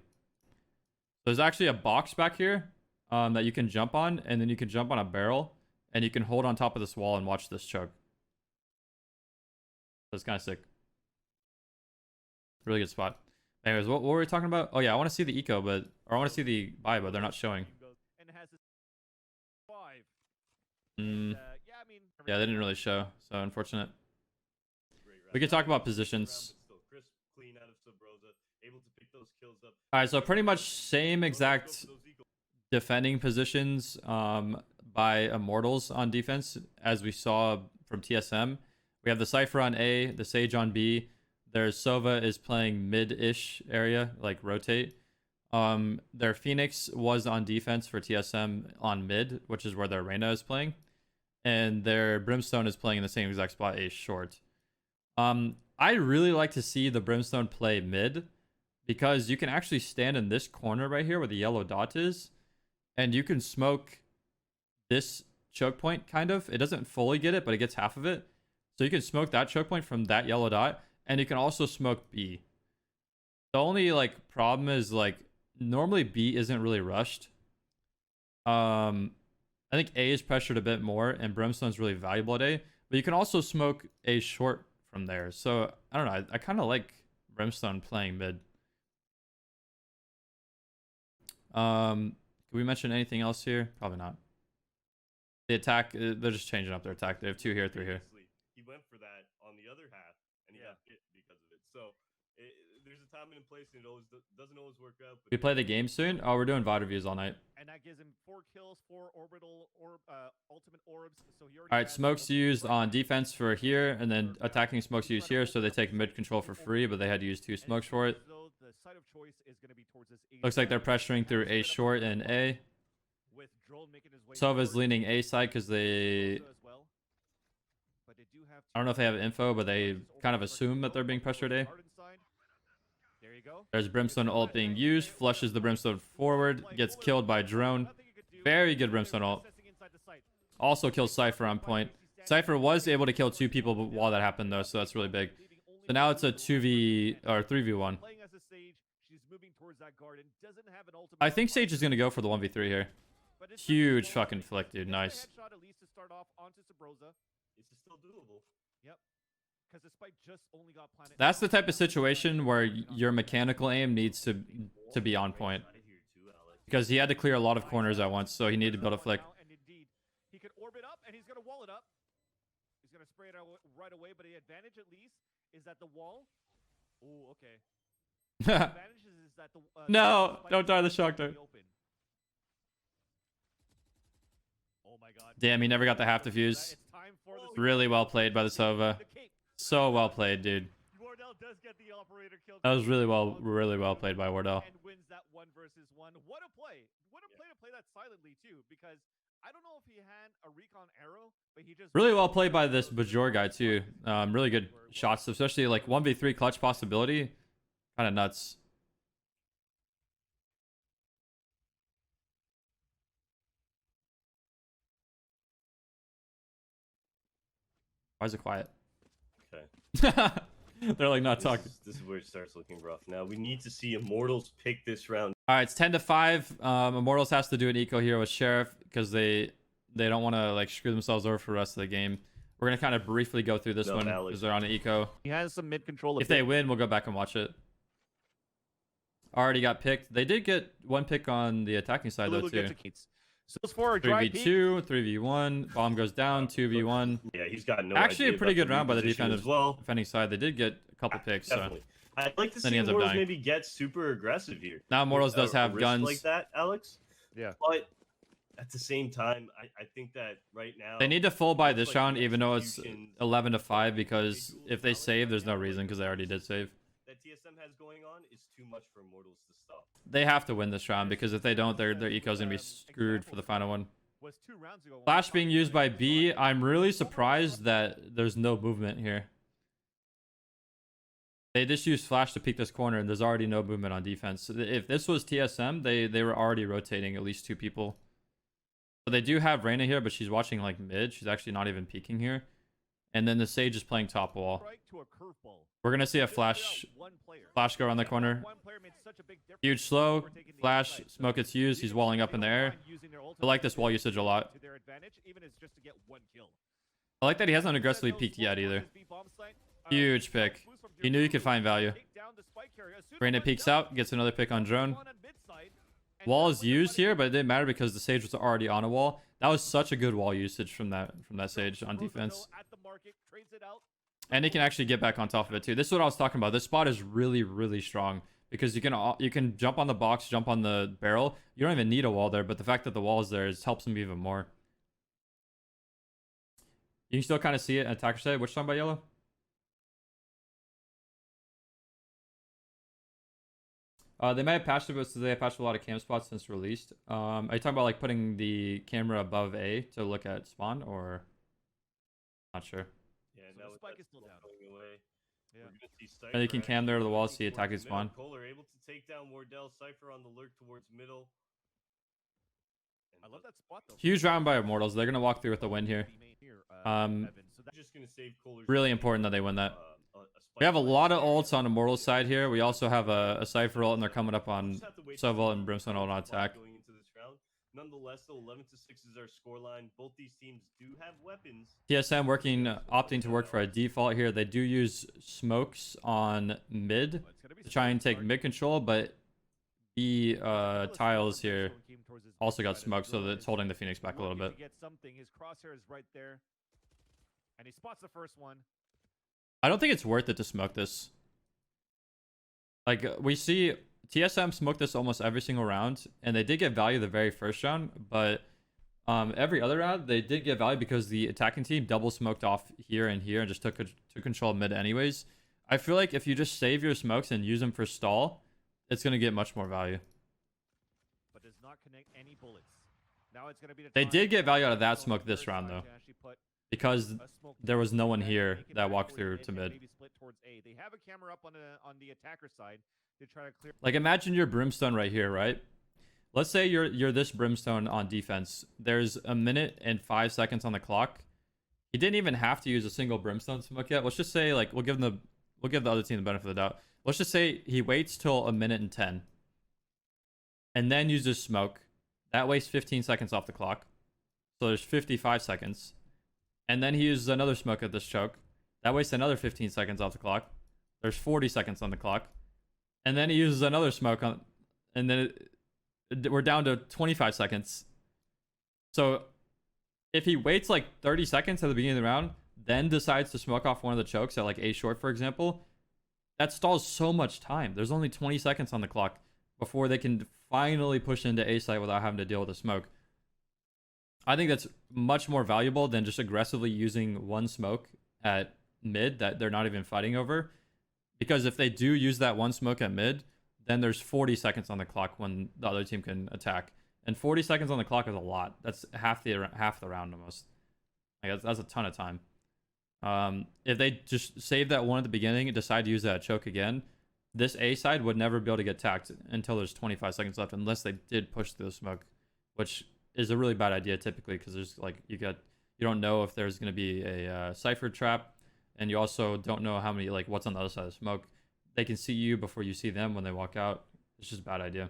S1: There's actually a box back here that you can jump on, and then you can jump on a barrel, and you can hold on top of this wall and watch this choke. That's kind of sick. Really good spot. Anyways, what were we talking about? Oh yeah, I want to see the eco, or I want to see the buy, but they're not showing.
S4: And it has a 5.
S1: Mm,
S4: Yeah, I mean.
S1: yeah, they didn't really show, so unfortunate.
S2: great round.
S1: We could talk about
S2: Round,
S1: positions.
S2: but still crisp, clean out of Subrosa, able to pick those kills up.
S1: All right, so pretty much same
S2: Go
S1: exact
S2: for those eco-
S1: defending positions by Immortals on defense as we saw from TSM. We have the Cypher on A, the Sage on B. Their Sova is playing mid-ish area, like rotate. Their Phoenix was on defense for TSM on mid, which is where their Reyna is playing. And their Brimstone is playing in the same exact spot, A short. I really like to see the Brimstone play mid because you can actually stand in this corner right here where the yellow dot is, and you can smoke this choke point, kind of. It doesn't fully get it, but it gets half of it. So you can smoke that choke point from that yellow dot, and you can also smoke B. The only like problem is like normally B isn't really rushed. I think A is pressured a bit more, and Brimstone's really valuable at A. But you can also smoke A short from there. So I don't know. I kind of like Brimstone playing mid. Can we mention anything else here? Probably not. The attack, they're just changing up their attack. They have 2 here, 3 here.
S2: He went for that on the other half, and he got hit because of it. So there's a time and a place, and it doesn't always work out. But
S1: We play the game soon? Oh, we're doing VOD reviews all night.
S4: And that gives him 4 kills, 4 orbital ultimate orbs. So he already
S1: All right,
S4: has
S1: smokes
S4: a-
S1: used on defense for here, and then attacking smokes used here, so they take mid control for free, but they had to use 2 smokes for it.
S4: So the site of choice is going to be towards this
S1: Looks like they're pressuring through A short and A.
S4: With Drone making his way
S1: Sova's
S4: forward.
S1: leaning A side because they...
S4: Rosa as well. But they do have
S1: I don't know if they have info, but they kind of assume that they're being pressured A.
S4: Garden side. There you go.
S1: There's Brimstone ult being used, flushes the Brimstone forward, gets killed by drone. Very good Brimstone ult. Also kills Cypher on point. Cypher was able to kill 2 people while that happened though, so that's really big. So now it's a 2v or 3v1.
S4: Playing as a Sage, she's moving towards that garden. Doesn't have an ultimate.
S1: I think Sage is gonna go for the 1v3 here.
S4: But it's
S1: Huge
S4: still
S1: fucking flick, dude.
S4: Gets a
S1: Nice.
S4: headshot at least to start off onto Subrosa.
S2: it's still doable.
S4: Yep. Because the spike just only got planted.
S1: That's the type of situation where your mechanical aim needs to be on point.
S2: Out of here too, Alex.
S1: Because he had to clear a lot of corners at once, so he needed to build a flick.
S4: And indeed, he could orbit up and he's going to wall it up. He's going to spray it out right away, but the advantage at least is that the wall. Oh, okay. The advantage is that the
S1: No,
S4: spike
S1: don't die the
S4: is
S1: shock
S4: completely
S1: dart.
S4: open. Oh my god.
S1: Damn, he never got the half defuse.
S4: It's time for the
S1: Really well played by the Sova.
S4: The cape.
S1: So well played, dude.
S4: Wardell does get the operator kill.
S1: That was really well played by Wardell.
S4: And wins that 1 versus 1. What a play. What a play to play that silently too, because I don't know if he had a recon arrow, but he just
S1: Really well played by this Bajor guy too. Really good shots, especially like 1v3 clutch possibility. Kind of nuts. Why is it quiet?
S2: Okay.
S1: They're like not talking.
S2: This is where it starts looking rough. Now we need to see Immortals pick this round.
S1: All right, it's 10-5. Immortals has to do an eco here with Sheriff because they don't want to like screw themselves over for the rest of the game. We're gonna kind of briefly go through this
S2: No,
S1: one
S2: Alex.
S1: because they're on an eco.
S4: He has some mid control.
S1: If they win, we'll go back and watch it. Already got picked. They did get 1 pick on the attacking side though too.
S4: So those four are dry peak.
S1: 3v2, 3v1, bomb goes down, 2v1.
S2: Yeah, he's got no
S1: Actually, a
S2: idea
S1: pretty
S2: about
S1: good round by the
S2: reposition
S1: defensive
S2: as well.
S1: defending side. They did get a couple picks. So.
S2: Definitely. I'd like to
S1: Then
S2: see
S1: he ends up
S2: Immortals
S1: dying.
S2: maybe get super aggressive here.
S1: Now Immortals does
S2: A
S1: have
S2: risk
S1: guns.
S2: like that, Alex.
S4: Yeah.
S2: But at the same time, I think that right now
S1: They need to full buy
S2: looks
S1: this
S2: like
S1: round,
S2: the
S1: even though it's
S2: executions
S1: 11-5, because if they save, there's no reason because they already did save.
S2: that TSM has going on is too much for Immortals to stop.
S1: They have to win this round because if they don't, their eco's gonna be screwed for the final one.
S4: Was 2 rounds ago.
S1: Flash being used by B. I'm really surprised that there's no movement here. They just used Flash to peek this corner, and there's already no movement on defense. If this was TSM, they were already rotating at least 2 people. So they do have Reyna here, but she's watching like mid. She's actually not even peeking here. And then the Sage is playing top wall. We're gonna see a flash go around the corner. Huge slow. Flash, smoke gets used. He's walling up in the air. I like this wall usage a lot. I like that he hasn't aggressively peeked yet either. Huge pick. He knew he could find value. Reyna peeks out, gets another pick on drone. Wall is used here, but it didn't matter because the Sage was already on a wall. That was such a good wall usage from that Sage on defense. And he can actually get back on top of it too. This is what I was talking about. This spot is really, really strong because you can jump on the box, jump on the barrel. You don't even need a wall there, but the fact that the wall is there helps him even more. You can still kind of see it in attacker side. Which song by Yellow? They might have patched it, but they have patched a lot of cam spots since released. Are you talking about like putting the camera above A to look at spawn, or not sure?
S2: Yeah,
S4: So
S2: now
S4: the
S2: with
S4: spike
S2: that
S4: is still
S2: smoke
S4: down.
S2: going away,
S4: Yeah.
S2: we're gonna see
S1: And you can
S2: Cypher
S1: cam there to the wall,
S2: actually
S1: see
S2: towards
S1: attacking
S2: middle.
S1: spawn.
S2: Kohler able to take down Wardell. Cypher on the lurk towards middle.
S4: I love that spot though.
S1: Huge round by Immortals. They're gonna walk through with the win here.
S2: Just gonna save Kohler's
S1: Really
S2: team,
S1: important that they win that.
S2: a
S1: We have a
S2: spike
S1: lot of
S2: play.
S1: ults on Immortals side here. We also have a Cypher ult, and they're coming up on
S2: Just have to wait for
S1: Sova
S2: the
S1: and Brimstone ult on attack.
S2: going into this round. Nonetheless, though, 11-6 is our scoreline. Both these teams do have weapons.
S1: TSM opting to work for a default here. They do use smokes on mid to try and take mid control, but the tiles here also got smoked, so that's holding the Phoenix back a little bit.
S4: Get something. His crosshair is right there, and he spots the first one.
S1: I don't think it's worth it to smoke this. Like, we see TSM smoke this almost every single round, and they did get value the very first round, but every other round, they did get value because the attacking team double smoked off here and here and just took control of mid anyways. I feel like if you just save your smokes and use them for stall, it's going to get much more value.
S4: But does not connect any bullets. Now it's gonna be the
S1: They
S4: time
S1: did get
S4: for
S1: value out of that
S4: Brimstone
S1: smoke
S4: on
S1: this
S4: their
S1: round,
S4: side
S1: though,
S4: to actually put
S1: because
S4: a smoke
S1: there was no one
S4: and
S1: here
S4: make it
S1: that
S4: back
S1: walked
S4: towards
S1: through
S4: mid
S1: to
S4: and
S1: mid.
S4: maybe split towards A. They have a camera up on the attacker side to try to clear.
S1: Like, imagine your Brimstone right here, right? Let's say you're this Brimstone on defense. There's a minute and 5 seconds on the clock. He didn't even have to use a single Brimstone smoke yet. Let's just say, like, we'll give the other team the benefit of the doubt. Let's just say he waits till a minute and 10 and then uses smoke. That wastes 15 seconds off the clock. So there's 55 seconds. And then he uses another smoke at this choke. That wastes another 15 seconds off the clock. There's 40 seconds on the clock. And then he uses another smoke on, and then we're down to 25 seconds. So if he waits like 30 seconds at the beginning of the round, then decides to smoke off one of the chokes at like A short, for example, that stalls so much time. There's only 20 seconds on the clock before they can finally push into A site without having to deal with the smoke. I think that's much more valuable than just aggressively using one smoke at mid that they're not even fighting over. Because if they do use that one smoke at mid, then there's 40 seconds on the clock when the other team can attack. And 40 seconds on the clock is a lot. That's half the round almost. Like, that's a ton of time. If they just save that one at the beginning and decide to use that choke again, this A side would never be able to get tacked until there's 25 seconds left, unless they did push through the smoke, which is a really bad idea typically, because there's like you don't know if there's going to be a Cypher trap, and you also don't know how many, like, what's on the other side of the smoke. They can see you before you see them when they walk out. It's just a bad idea.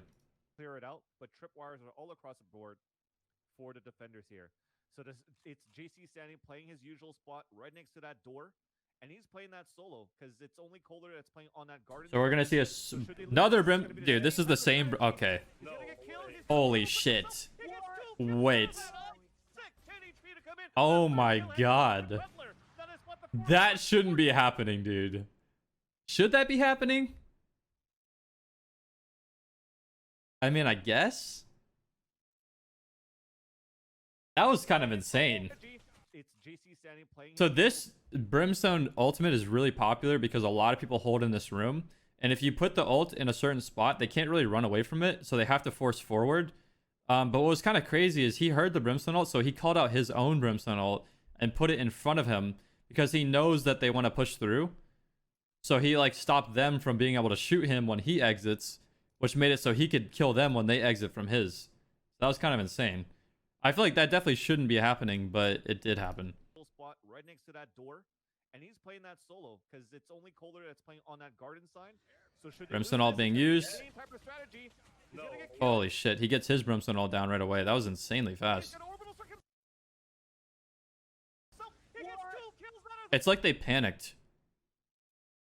S4: Clear it out, but tripwires are all across the board for the defenders here. So it's JC standing, playing his usual spot right next to that door, and he's playing that solo because it's only Kohler that's playing on that garden.
S1: So we're gonna see another Brim. Dude, this is the same. Okay.
S4: He's gonna get killed. He's
S1: Holy
S4: gonna
S1: shit.
S4: He gets two kills.
S1: Wait.
S4: Sick. 10 HP to come in.
S1: Oh
S4: That's
S1: my
S4: the kill.
S1: god.
S4: That is what the
S1: That shouldn't be happening, dude. Should that be happening? I mean, I guess. That was kind of insane.
S4: It's JC standing playing.
S1: So this Brimstone ultimate is really popular because a lot of people hold in this room. And if you put the ult in a certain spot, they can't really run away from it. So they have to force forward. But what was kind of crazy is he heard the Brimstone ult. So he called out his own Brimstone ult and put it in front of him because he knows that they want to push through. So he like stopped them from being able to shoot him when he exits, which made it so he could kill them when they exit from his. That was kind of insane. I feel like that definitely shouldn't be happening, but it did happen.
S4: Spot right next to that door, and he's playing that solo because it's only Kohler that's playing on that garden side. So should
S1: Brimstone ult being used.
S4: Same type of strategy. He's gonna get killed.
S1: Holy shit, he gets his Brimstone ult down right away. That was insanely
S4: He's
S1: fast.
S4: gonna orbital strike himself. He gets 2 kills out of
S1: It's like they panicked.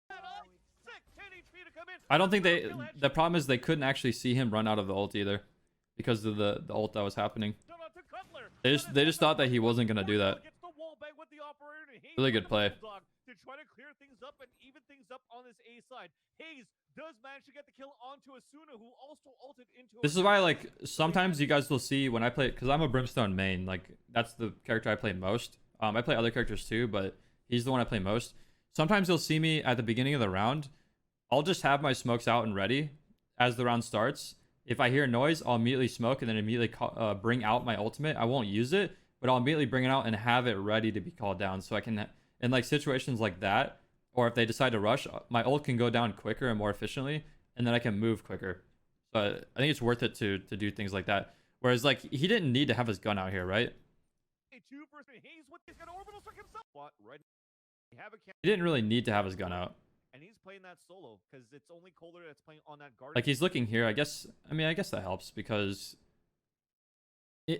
S4: that. Sick. 10 HP to come in.
S1: I don't think
S4: Another
S1: they...
S4: kill headshot.
S1: The problem is they couldn't actually see him run out of the ult either. Because of the ult that was happening.
S4: Shout out to Cutler.
S1: They just thought that he wasn't going to do that.
S4: Gets the wall bang with the operator, and Hayes
S1: Really
S4: with
S1: good
S4: the
S1: play.
S4: bulldog to try to clear things up and even things up on this A side. Hayes does manage to get the kill onto Asuna, who also ulted into.
S1: This is why, like, sometimes you guys will see when I play... Because I'm a Brimstone main. Like, that's the character I play most. I play other characters too, but he's the one I play most. Sometimes you'll see me at the beginning of the round. I'll just have my smokes out and ready as the round starts. If I hear noise, I'll immediately smoke and then immediately bring out my ultimate. I won't use it, but I'll immediately bring it out and have it ready to be called down. So I can, in like situations like that, or if they decide to rush, my ult can go down quicker and more efficiently, and then I can move quicker. So I think it's worth it to do things like that. Whereas like he didn't need to have his gun out here, right?
S4: Hayes with he's gonna orbital strike himself. Right. We have a
S1: He didn't really need to have his gun out.
S4: and he's playing that solo because it's only Kohler that's playing on that garden.
S1: Like he's looking here. I guess that helps because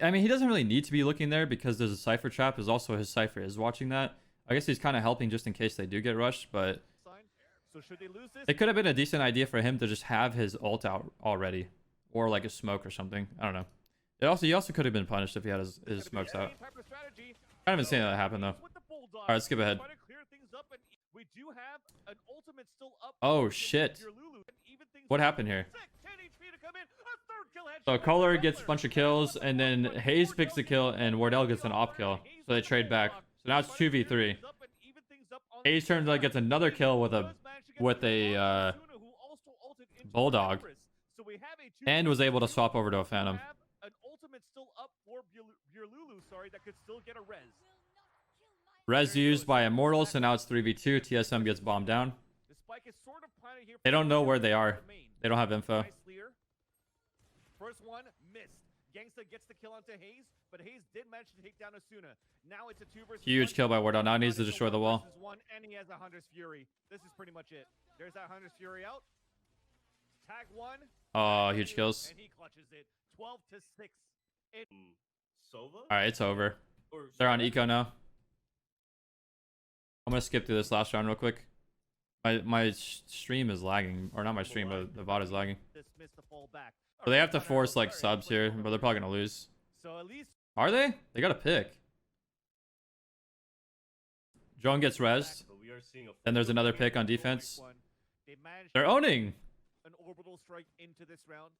S1: I mean he doesn't really need to be looking there because there's a Cypher trap. Is also his Cypher is watching that. I guess he's kind of helping just in case they do get rushed, but
S4: So should they lose this?
S1: it could have been a decent idea for him to just have his ult out already, or like a smoke or something. I don't know. He also could have been punished if he had his smokes out. Kind of insane that happened though. All right, skip ahead.
S4: We do have an ultimate still up.
S1: Oh shit! What happened here? So Kohler gets a bunch of kills, and then Hayes picks a kill, and Wardell gets an op kill. So they trade back. So now it's 2v3. Hayes turns out gets another kill with a bulldog, and was able to swap over to a Phantom.
S4: An ultimate still up for Bjorlulu, sorry, that could still get a res.
S1: Res used by Immortals, so now it's 3v2. TSM gets bombed down.
S4: The spike is sort of planted here.
S1: They don't know where they are. They don't have info.
S4: Nice clear. First one missed. Gangsta gets the kill onto Hayes, but Hayes did manage to take down Asuna. Now it's a 2 versus
S1: Huge
S4: 1.
S1: kill by Wardell. Now he needs to destroy the wall.
S4: One, and he has a Hunter's Fury. This is pretty much it. There's that Hunter's Fury out. Tag 1.
S1: Oh, huge kills.
S4: And he clutches it. 12 to 6.
S2: Sova?
S1: All right, it's over.
S2: Or
S1: They're on eco now. I'm gonna skip through this last round real quick. My stream is lagging, or not my stream, but the VOD is lagging.
S4: Dismiss the fall back.
S1: So they have to force like subs here, but they're probably gonna lose.
S4: So at least
S1: Are they? They got a pick. Drone gets rezzed.
S2: But we are seeing a
S1: Then there's another pick on defense.
S4: They managed
S1: They're owning.
S4: an orbital strike into this round.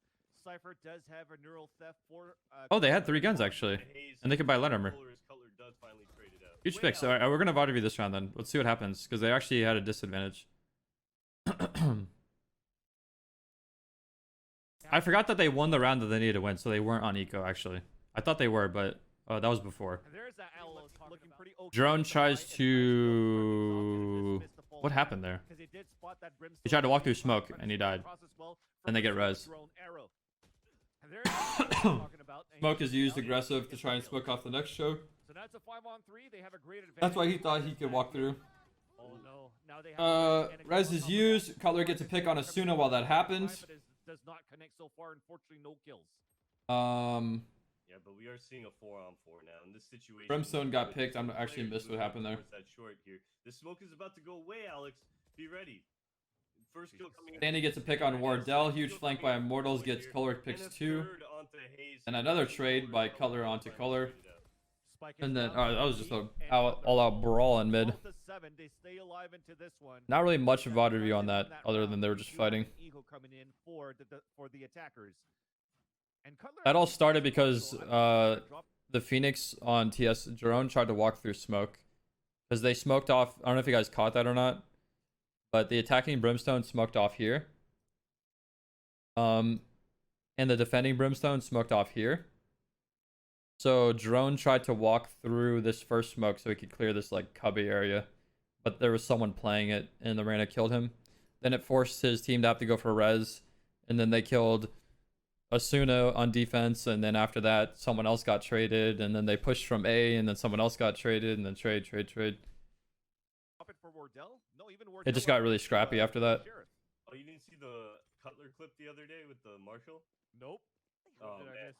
S4: Cypher does have a neural theft for.
S1: Oh, they had 3 guns actually, and they could buy light armor.
S2: Cutler does finally trade it out.
S1: Huge picks. All right, we're gonna VOD review this round then. Let's see what happens because they actually had a disadvantage. I forgot that they won the round that they needed to win, so they weren't on eco actually. I thought they were, but that was before.
S4: There's that L looking pretty okay.
S1: Drone tries to... What happened there? He tried to walk through smoke and he died. Then they get res. Smoke is used aggressive to try and smoke off the next choke.
S4: So that's a 5-on-3. They have a great advantage.
S1: That's why he thought he could walk through.
S4: Oh no. Now they have
S1: Res is used. Cutler gets a pick on Asuna while that happens.
S4: Does not connect so far. Unfortunately, no kills.
S2: Yeah, but we are seeing a 4-on-4 now in this situation.
S1: Brimstone got picked. I'm
S2: two
S1: actually
S2: players
S1: missed what
S2: moving
S1: happened there.
S2: towards That short here. The smoke is about to go away, Alex. Be ready. First kill coming in.
S1: Danny gets a pick on Wardell. Huge flank by Immortals. Gets Color picks 2. And another trade by Color onto Color. And then, oh, that was just a all-out brawl in mid. Not really much of VOD review on that, other than they were just fighting. That all started because the Phoenix on TS Drone tried to walk through smoke. Because they smoked off, I don't know if you guys caught that or not, but the attacking Brimstone smoked off here. And the defending Brimstone smoked off here. So Drone tried to walk through this first smoke so he could clear this like cubby area. But there was someone playing it and the Reyna killed him. Then it forced his team to have to go for res. And then they killed Asuna on defense. And then after that, someone else got traded. And then they pushed from A and then someone else got traded. And then trade. It just got really scrappy after that.
S2: Oh, you didn't see the Cutler clip the other day with the Marshall?
S4: Nope.
S2: Oh, man.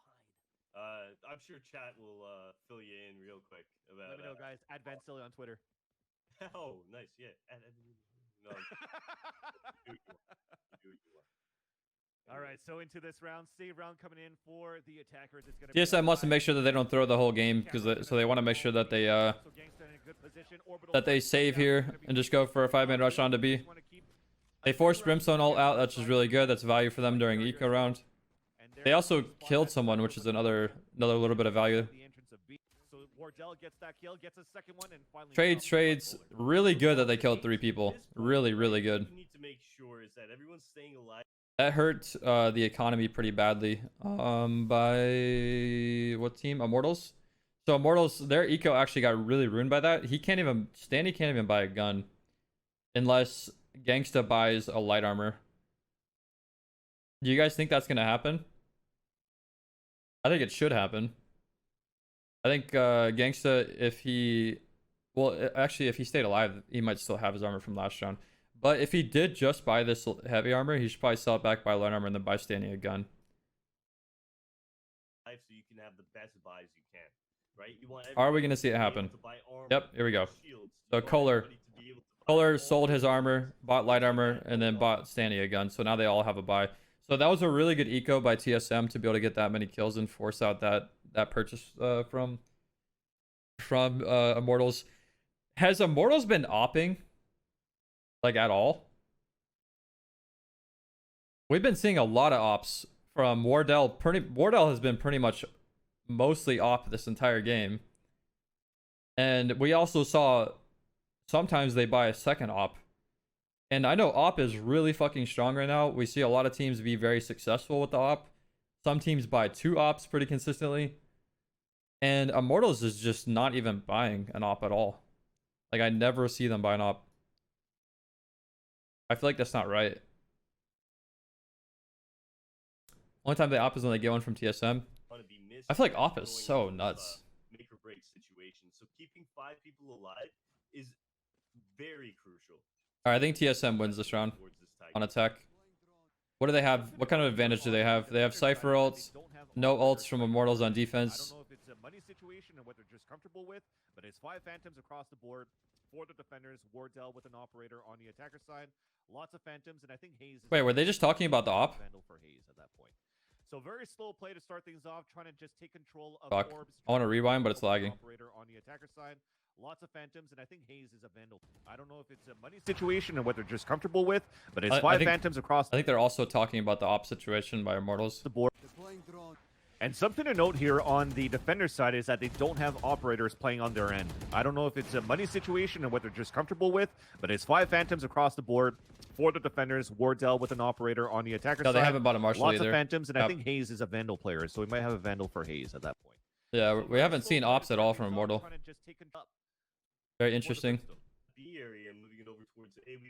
S2: I'm sure chat will fill you in real quick about.
S4: Let me know, guys. Add Van Silly on Twitter.
S2: Oh, nice. Yeah. No. Do what you want.
S4: All right, so into this round, save round coming in for the attackers. It's gonna
S1: TSM wants to make sure that they don't throw the whole game because so they want to make sure that they save here and just go for a 5-man rush onto B. They forced Brimstone all out. That's just really good. That's value for them during eco round. They also killed someone, which is another little bit of value. Trades. Really good that they killed 3 people. Really good.
S2: What you need to make sure is that everyone's staying alive.
S1: That hurt the economy pretty badly. By what team? Immortals. So Immortals, their eco actually got really ruined by that. Stanley can't even buy a gun unless Gangsta buys a light armor. Do you guys think that's gonna happen? I think it should happen. I think Gangsta, if he stayed alive, he might still have his armor from last round. But if he did just buy this heavy armor, he should probably sell it back, buy light armor, and then buy Stanley a gun.
S2: So you can have the best buys you can, right? You want
S1: Are we gonna see it happen?
S2: armor,
S1: Yep, here we go.
S2: shields.
S1: So
S2: You want
S1: Kohler
S2: everybody to be able to buy
S1: sold his armor, bought light armor, and then bought Stanley a gun. So now they all have a buy. So that was a really good eco by TSM to be able to get that many kills and force out that purchase from Immortals. Has Immortals been opping like at all? We've been seeing a lot of ops from Wardell. Wardell has been pretty much mostly op this entire game. And we also saw sometimes they buy a second op. And I know op is really fucking strong right now. We see a lot of teams be very successful with the op. Some teams buy 2 ops pretty consistently. And Immortals is just not even buying an op at all. Like, I never see them buy an op. I feel like that's not right. Only time they op is when they get one from TSM. I feel like op is so nuts.
S2: Make or break situation. So keeping 5 people alive is very crucial.
S1: Alright, I think TSM wins this round on attack. What do they have? What kind of advantage do they have? They have Cypher ults, no ults from Immortals on defense.
S4: I don't know if it's a money situation or what they're just comfortable with, but it's 5 Phantoms across the board for the defenders. Wardell with an operator on the attacker side. Lots of Phantoms, and I think Hayes is...
S1: Wait, were they just talking about the op?
S4: Vandal for Hayes at that point. So very slow play to start things off, trying to just take control of
S1: Fuck.
S4: orbs.
S1: I want to rewind, but it's lagging.
S4: Operator on the attacker side. Lots of Phantoms, and I think Hayes is a Vandal. I don't know if it's a money situation or what they're just comfortable with, but it's 5 Phantoms across...
S1: I think they're also talking about the op situation by Immortals.
S4: The board. And something to note here on the defender side is that they don't have operators playing on their end. I don't know if it's a money situation or what they're just comfortable with, but it's 5 Phantoms across the board for the defenders. Wardell with an operator on the attacker side.
S1: No, they haven't bought a Marshal
S4: Lots
S1: either.
S4: of Phantoms, and I think Hayes is a Vandal player, so we might have a Vandal for Hayes at that point.
S1: Yeah, we haven't seen ops at all from Immortal. Very interesting.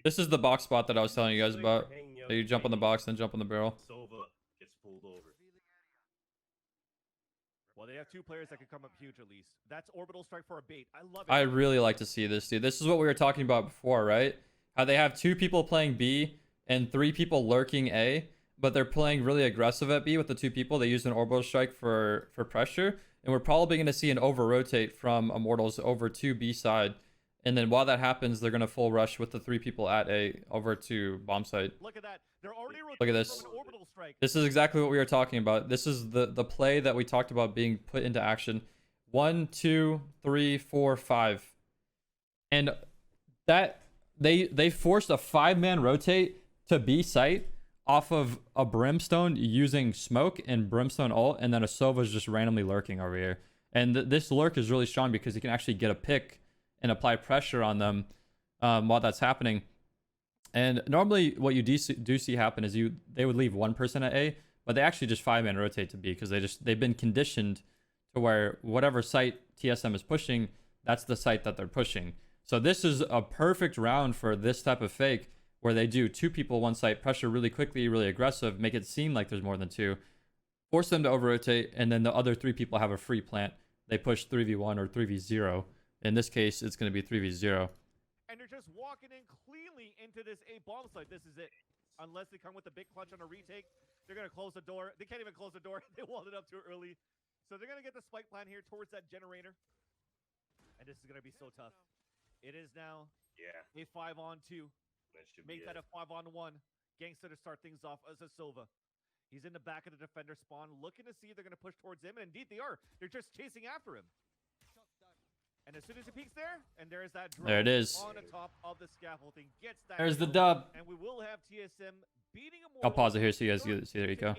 S1: This is the box spot that I was telling you guys about. So you jump on the box, then jump on the barrel.
S2: Sova gets pulled over.
S4: Well, they have 2 players that could come up huge at least. That's Orbital Strike for a bait. I love it.
S1: I really like to see this, dude. This is what we were talking about before, right? How they have 2 people playing B and 3 people lurking A. but they're playing really aggressive at B with the two people. They used an orbital strike for pressure, and we're probably going to see an over rotate from Immortals over to B side. And then while that happens, they're going to full rush with the 3 people at A over to bomb site.
S4: Look at that. They're already
S1: Look at this.
S4: from an orbital strike.
S1: This is exactly what we were talking about. This is the play that we talked about being put into action. 1, 2, 3, 4, 5. And that they forced a 5-man rotate to B site off of a Brimstone using smoke and Brimstone ult, and then a Sova's just randomly lurking over here. And this lurk is really strong because he can actually get a pick and apply pressure on them while that's happening. And normally what you do see happen is they would leave one person at A, but they actually just 5-man rotate to B because they've been conditioned to where whatever site TSM is pushing, that's the site that they're pushing. So this is a perfect round for this type of fake where they do 2 people, 1 site, pressure really quickly, really aggressive, make it seem like there's more than 2, force them to over-rotate, and then the other 3 people have a free plant. They push 3v1 or 3v0. In this case, it's going to be 3v0.
S4: And they're just walking in cleanly into this A bomb site. This is it. Unless they come with a big clutch on a retake, they're going to close the door. They can't even close the door. They walled it up too early. So they're going to get the spike plan here towards that generator. And this is going to be so tough. It is now a 5-on-2.
S2: That should
S4: Make
S2: be
S4: that
S2: it.
S4: a 5-on-1. Gangster to start things off as a Silva. He's in the back of the defender spawn, looking to see if they're going to push towards him. And indeed they are. They're just chasing after him. And as soon as he peeks there, and there's that drone
S1: There it is.
S4: on the top of the scaffolding, gets that.
S1: There's the
S4: kill,
S1: dub.
S4: And we will have TSM beating him.
S1: I'll pause it here so you guys see. There you go.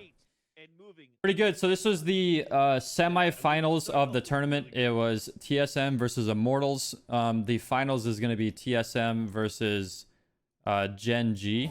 S4: And moving.
S1: Pretty good. So this was the semi-finals of the tournament. It was TSM versus Immortals. The finals is going to be TSM versus Gen G.